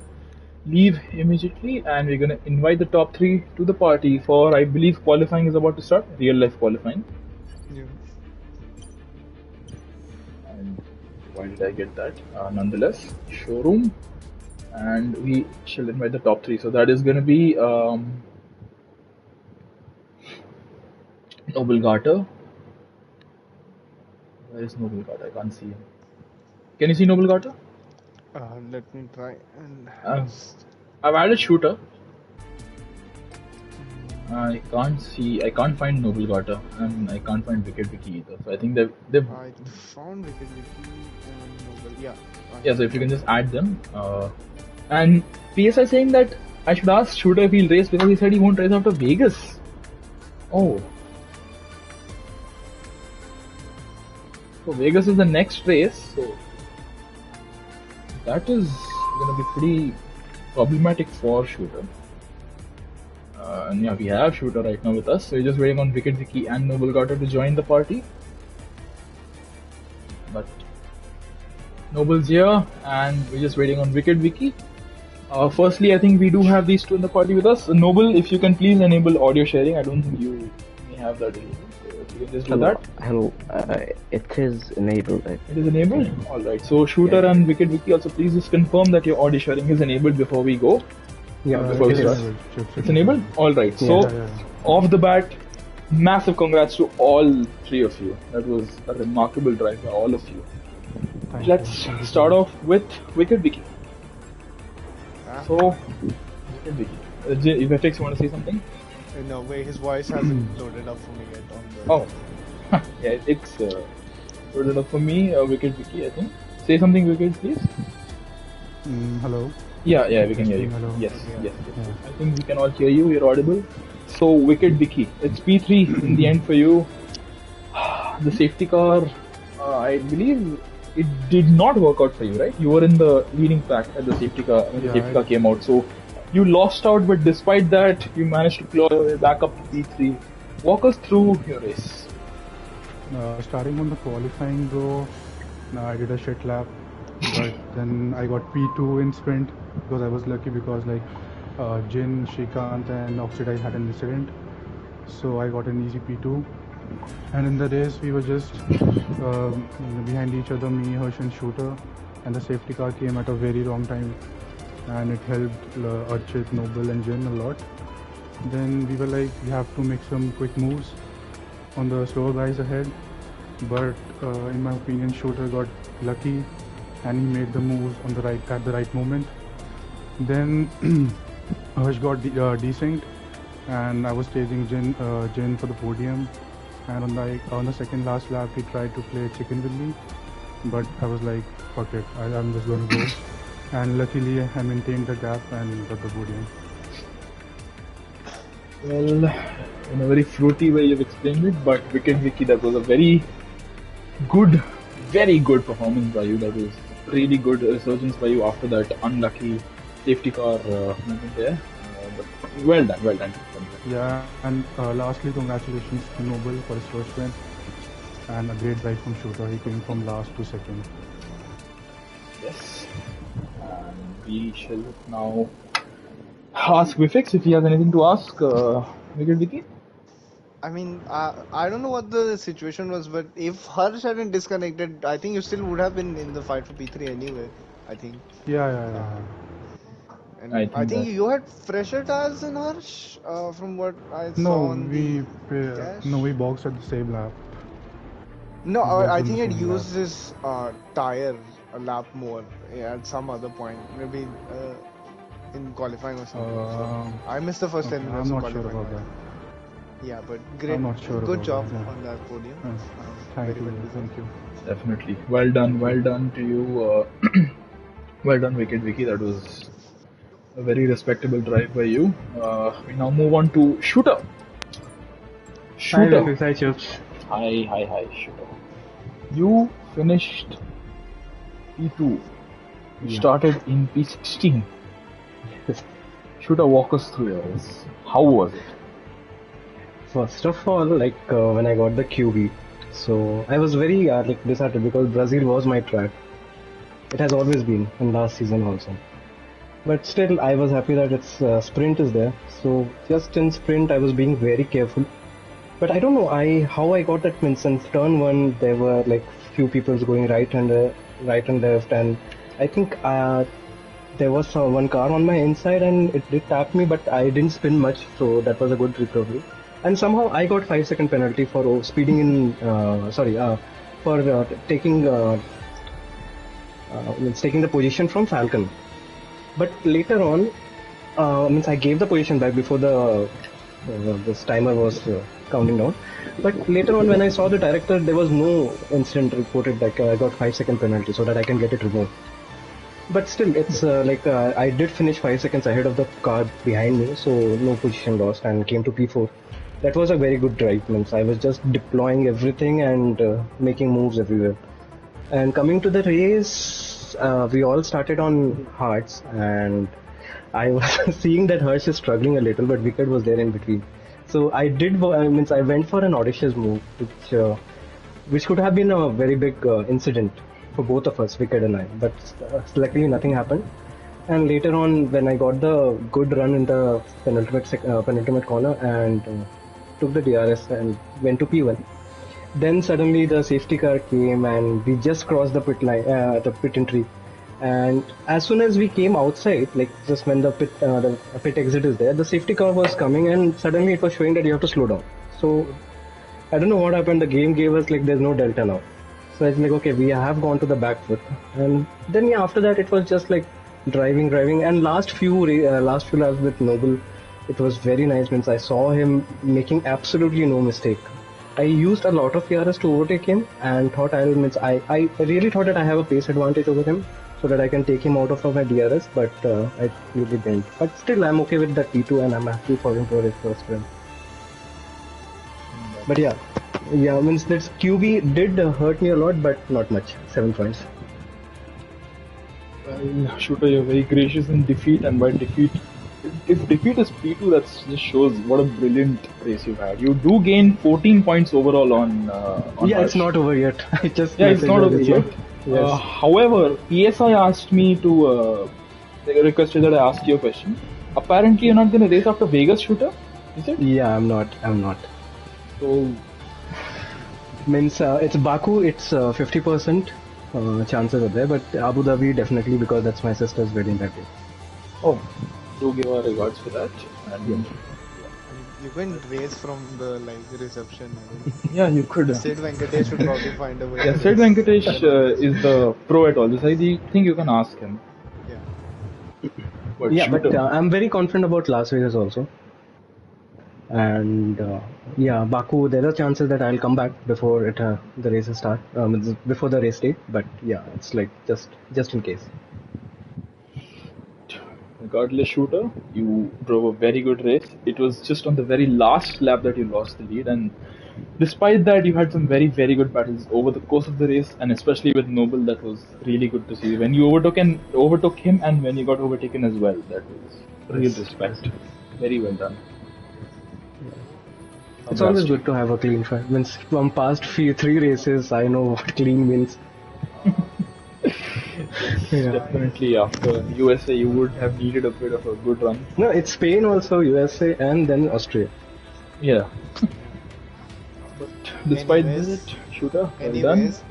leave immediately, and we're gonna invite the top 3 to the party for, I believe, qualifying is about to start, real life qualifying. Yeah. And why did I get that? Nonetheless, showroom, and we shall invite the top 3. So that is gonna be Noble Garter. Where is Noble Garter? I can't see him. Can you see Noble Garter? Let me try and. I've added Shooter. I can't find Noble Garter, and I can't find Wicket Vicky either. So I think they've. I found Wicket Vicky and Noble. Yeah. Yeah. So if you can just add them. And PSI saying that I should ask Shooter if he'll race because he said he won't race after Vegas. Oh. So Vegas is the next race. So that is going to be pretty problematic for Shooter. And yeah, we have Shooter right now with us. So we're just waiting on Wicked Vicky and Noble Garter to join the party. But Noble's here, and we're just waiting on Wicked Vicky. Firstly, I think we do have these two in the party with us. Noble, if you can please enable audio sharing. I don't think you may have that enabled. So if you can just do that. Hello. It is enabled. It is enabled? Alright. So Shooter and Wicked Vicky, also please just confirm that your audio sharing is enabled before we go. Before we start. It's enabled? Alright. So off the bat, massive congrats to all three of you. That was a remarkable drive by all of you. Let's start off with Wicked Vicky. So, Wicked Vicky. If FX, you want to say something? No way, his voice hasn't loaded up for me yet on the... Oh. Yeah, it's loaded up for me, Wicked Vicky, I think. Say something, Wicked, please. Hello. Yeah, we can hear you. Hello. Yes. I think we can all hear you. You're audible. So, Wicked Vicky, it's P3 in the end for you. The safety car, I believe it did not work out for you, right? You were in the leading pack at the safety car when the safety car came out. So, you lost out, but despite that, you managed to claw your way back up to P3. Walk us through your race. Starting on the qualifying, bro, I did a shit lap, but then I got P2 in sprint because I was lucky because Jin, Shrikant and Oxidai had an incident, so I got an easy P2. And in the race we were just behind each other, me, Harsh and Shooter, and the safety car came at a very wrong time and it helped Archit, Noble and Jin a lot. Then we were like, we have to make some quick moves on the slower guys ahead, but in my opinion Shooter got lucky and he made the moves on the at the right moment. Then Harsh got desynced and I was chasing Jin for the podium, and on the second last lap he tried to play chicken with me, but I was like, fuck it, I'm just gonna go. And luckily I maintained the gap and got the podium. Well, in a very fruity way you've explained it, but Wicked Vicky, that was a very good performance by you. That was really good resurgence by you after that unlucky safety car moment there. But well done. Yeah, and lastly, congratulations to Noble for his first win, and a great ride from Shooter. He came from last to second. Yes. And we shall now ask Vifix if he has anything to ask Wicked Vicky. I mean, I don't know what the situation was, but if Harsh hadn't disconnected, I think you still would have been in the fight for P3 anyway, I think. Yeah. And I think you had fresher tires in Harsh, from what I saw on we boxed at the same lap. No, I think he'd used his tire a lap more at some other point, maybe in qualifying or something. I missed the first 10 minutes I'm of not sure qualifying. about that. Yeah, but great. I'm not sure Good about job that, yeah. on that podium. Thank you. Definitely. Well done to you. Well done, Wicked Vicky. That was a very respectable drive by you. We now move on to Shooter. Hi, Chips. Hi, Shooter. You finished P2. You started in P16. Shooter, walk us through your race. How was it? First of all, when I got the QB, so I was very disheartened because Brazil was my track. It has always been, in last season also. But still, I was happy that its sprint is there. So just in sprint, I was being very careful. But I don't know how I got that means. In turn one, there were few people going right and left, and I think there was one car on my inside and it did tap me, but I didn't spin much, so that was a good recovery. And somehow I got 5-second penalty for speeding in. For taking the position from Falcon. But later on, I gave the position back before this timer was counting down. But later on, when I saw the director, there was no incident reported I got 5-second penalty, so that I can get it removed. But still, it's I did finish 5 seconds ahead of the car behind me, so no position lost and came to P4. that was a very good drive. Means I was just deploying everything and making moves everywhere. And coming to the race, we all started on hearts, and I was seeing that Harsh is struggling a little, but Wicked was there in between. So I did. Means I went for an audacious move, which could have been a very big incident for both of us, Wicked and I. But luckily nothing happened. And later on, when I got the good run in the penultimate corner and took the DRS and went to P1, then suddenly the safety car came and we just crossed the pit line, the pit entry. And as soon as we came outside, like just when the pit exit is there, the safety car was coming and suddenly it was showing that you have to slow down. So I don't know what happened. The game gave us like there's no delta now. So it's like okay, we have gone to the back foot, and then yeah, after that it was just like driving, and last few laps with Noble, it was very nice. Means I saw him making absolutely no mistake. I used a lot of PRS to overtake him and thought I really thought that I have a pace advantage over him so that I can take him out of my DRS, but I really didn't. But still, I'm okay with that T2 and I'm happy for him for his first win. But yeah, means this QB did hurt me a lot, but not much. 7 points. Well, Shooter, you're very gracious in defeat, and by defeat, if defeat is P2, that just shows what a brilliant race you've had. You do gain 14 points overall on yeah, Harsh. it's not over yet. I just Yeah, it's not over yet. Yes. However, ESI asked me to they requested that I ask you a question. Apparently, you're not going to race after Vegas, Shooter, is it? Yeah, I'm not. So, Means it's Baku, it's 50% chances are there, but Abu Dhabi definitely because that's my sister's wedding that day. oh, do give our regards for that. And You can race from the reception. yeah, you could. Sid Venkatesh should probably find a way. Yeah, to Sid race. Venkatesh is the pro at all this. I think you can ask him. Yeah. But Yeah, but Shooter, I'm very confident about Las Vegas also. And yeah, Baku, there are chances that I'll come back before the races start, before the race day. But yeah, it's like just in case. regardless, Shooter, you drove a very good race. It was just on the very last lap that you lost the lead, and despite that, you had some very, very good battles over the course of the race, and especially with Noble, that was really good to see. When you overtook him, and when you got overtaken as well, that was real respect. Very well done. It's always good to have a clean fight. Means from past 3 races, I know what clean means. Yeah. Definitely, after USA, you would have needed a bit of a good run. No, it's Spain also, USA, and then Austria. Yeah. But despite Anyways. that, Shooter, well done. Anyways,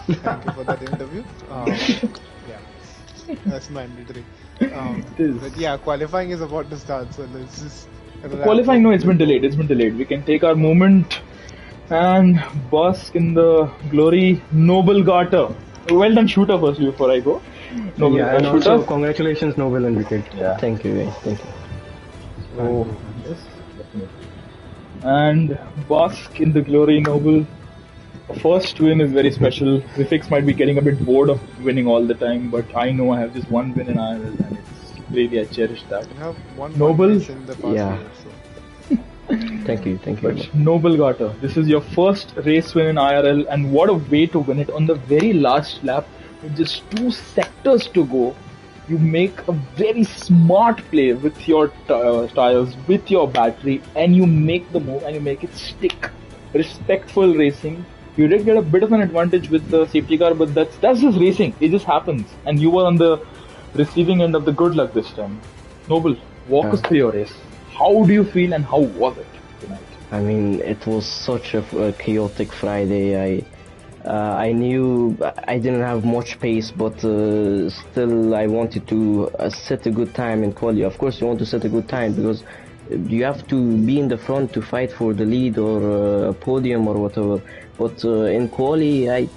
thank you for that interview. Yeah, that's mandatory. It is. But yeah, qualifying is about to start, so let's just. Qualifying, no, it's been delayed. We can take our moment and bask in the glory. Noble Garter. Well done, Shooter, firstly, before I go. Noble Yeah, and Shooter. also congratulations, Noble and Wicked. Yeah. Thank you, guys. Thank you. Oh, yes, definitely. And bask in the glory, Noble. First win is very special. Rifix might be getting a bit bored of winning all the time, but I know I have just one win in IRL, and it's really, I cherish that. You have one Noble. race in the past Yeah. year, so. Thank you. Thank you. very much. But Noble Garter, this is your first race win in IRL, and what a way to win it on the very last lap with just 2 sectors to go. You make a very smart play with your tires, with your battery, and you make the move and you make it stick. Respectful racing. You did get a bit of an advantage with the safety car, but that's just racing. It just happens, and you were on the receiving end of the good luck this time. Noble, walk us through your race. How do you feel and how was it tonight? I mean, it was such a chaotic Friday. I knew I didn't have much pace, but still I wanted to set a good time in quali. Of course, you want to set a good time because you have to be in the front to fight for the lead or podium or whatever. But in quali, I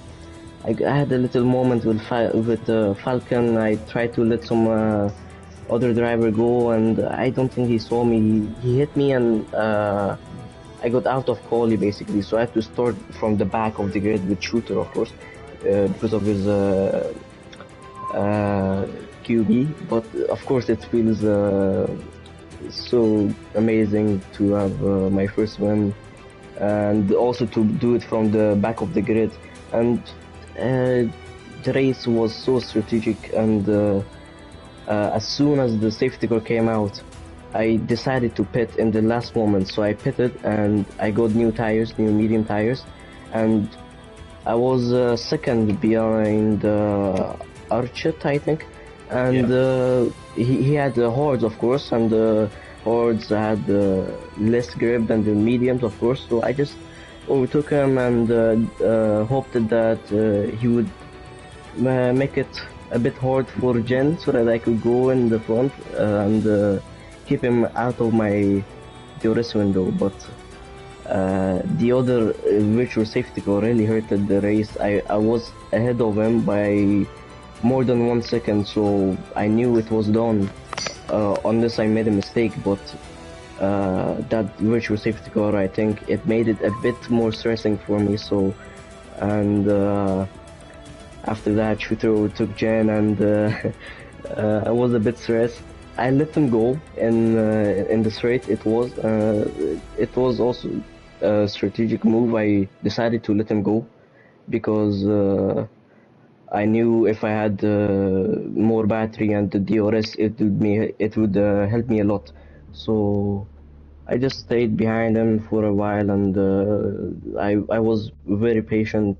had a little moment with Falcon. I tried to let some other driver go, and I don't think he saw me. He hit me, and I got out of quali basically. So I had to start from the back of the grid with Shooter, of course, because of his QB. But of course, it feels so amazing to have my first win, and also to do it from the back of the grid. And the race was so strategic, and as soon as the safety car came out, I decided to pit in the last moment. So I pitted and I got new tires, new medium tires, and I was second behind Archet, I think, and he had the hordes, of course, and the hordes had less grip than the mediums, of course. So I just overtook him and hoped that he would make it a bit hard for Jen so that I could go in the front and keep him out of my DRS window. But the other virtual safety car really hurted the race. I was ahead of him by more than 1 second, so I knew it was done unless I made a mistake. But that virtual safety car, I think it made it a bit more stressing for me. So, and after that, Shooter took Jen, and I was a bit stressed. I let him go in the straight. It was also a strategic move. I decided to let him go because I knew if I had more battery and the DRS, it would help me a lot. So I just stayed behind him for a while, and I was very patient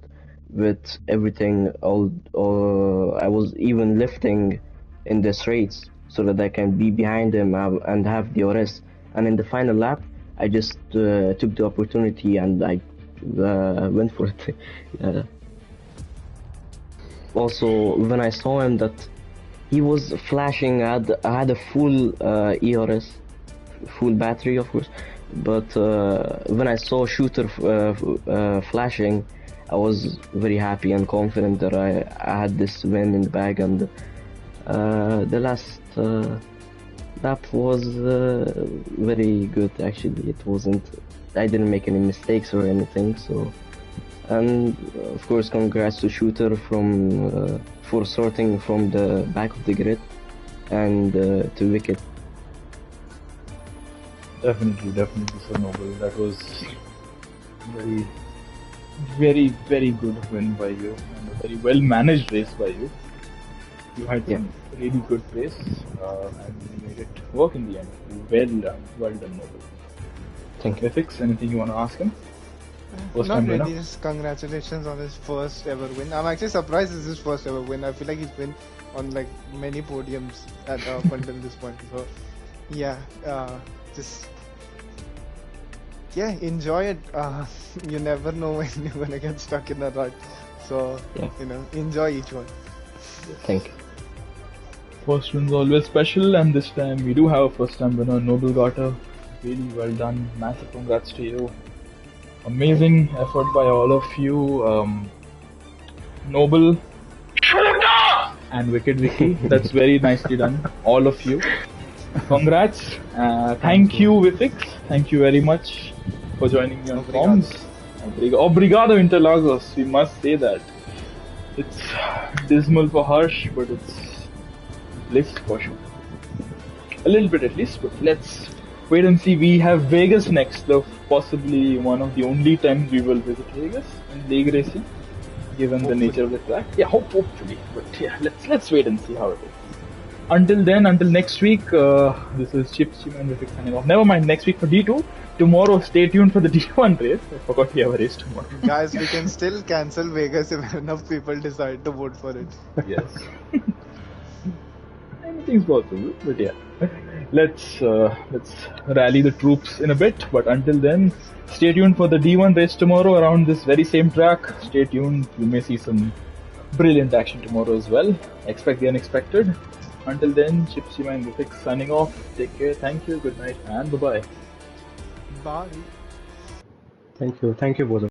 with everything. I was even lifting in the straights so that I can be behind him and have DRS. And in the final lap, I just took the opportunity and I went for it. Also, when I saw him that he was flashing, I had a full ERS, full battery, of course. But when I saw Shooter flashing, I was very happy and confident that I had this win in the bag. And the last lap was very good, actually. It wasn't, I didn't make any mistakes or anything. So, and of course, congrats to Shooter for sorting from the back of the grid, and to Wicked. Definitely, Sir Noble. That was very, very good win by you, and a very well managed race by you. You had some really good pace, and you made it work in the end. Well done, Noble. Thank you. Mythix, anything you want to ask him? First Not time really, winner? just congratulations on his first ever win. I'm actually surprised it's his first ever win. I feel like he's been on like many podiums up until this point. So yeah, enjoy it. You never know when you're gonna get stuck in a rut. So enjoy each one. Thank you. First win's always special, and this time we do have a first time winner, Noble Garter. Really well done. Massive congrats to you. Amazing effort by all of you. Noble and Wicked Vicky. That's very nicely done, all of you. Congrats. Thank you, Vithix. Thank you very much for joining me on comms. Obrigado, Interlagos. We must say that. It's dismal for Harsh, but it's bliss for sure. A little bit at least, but let's wait and see. We have Vegas next, possibly one of the only times we will visit Vegas in league racing, given the nature of the track. Yeah, hopefully. But yeah, let's wait and see how it is. Until then, until next week, this is Chips, Chima, and Vivek signing off. Never mind, next week for D2. Tomorrow, stay tuned for the D1 race. I forgot we have a race tomorrow. Guys, we can still cancel Vegas if enough people decide to vote for it. Yes. Anything's possible, but yeah. Let's rally the troops in a bit. But until then, stay tuned for the D1 race tomorrow around this very same track. Stay tuned. You may see some brilliant action tomorrow as well. Expect the unexpected. Until then, Chips, Chima, and Vivek signing off. Take care. Thank you. Good night, and bye-bye. Bye. Thank you both.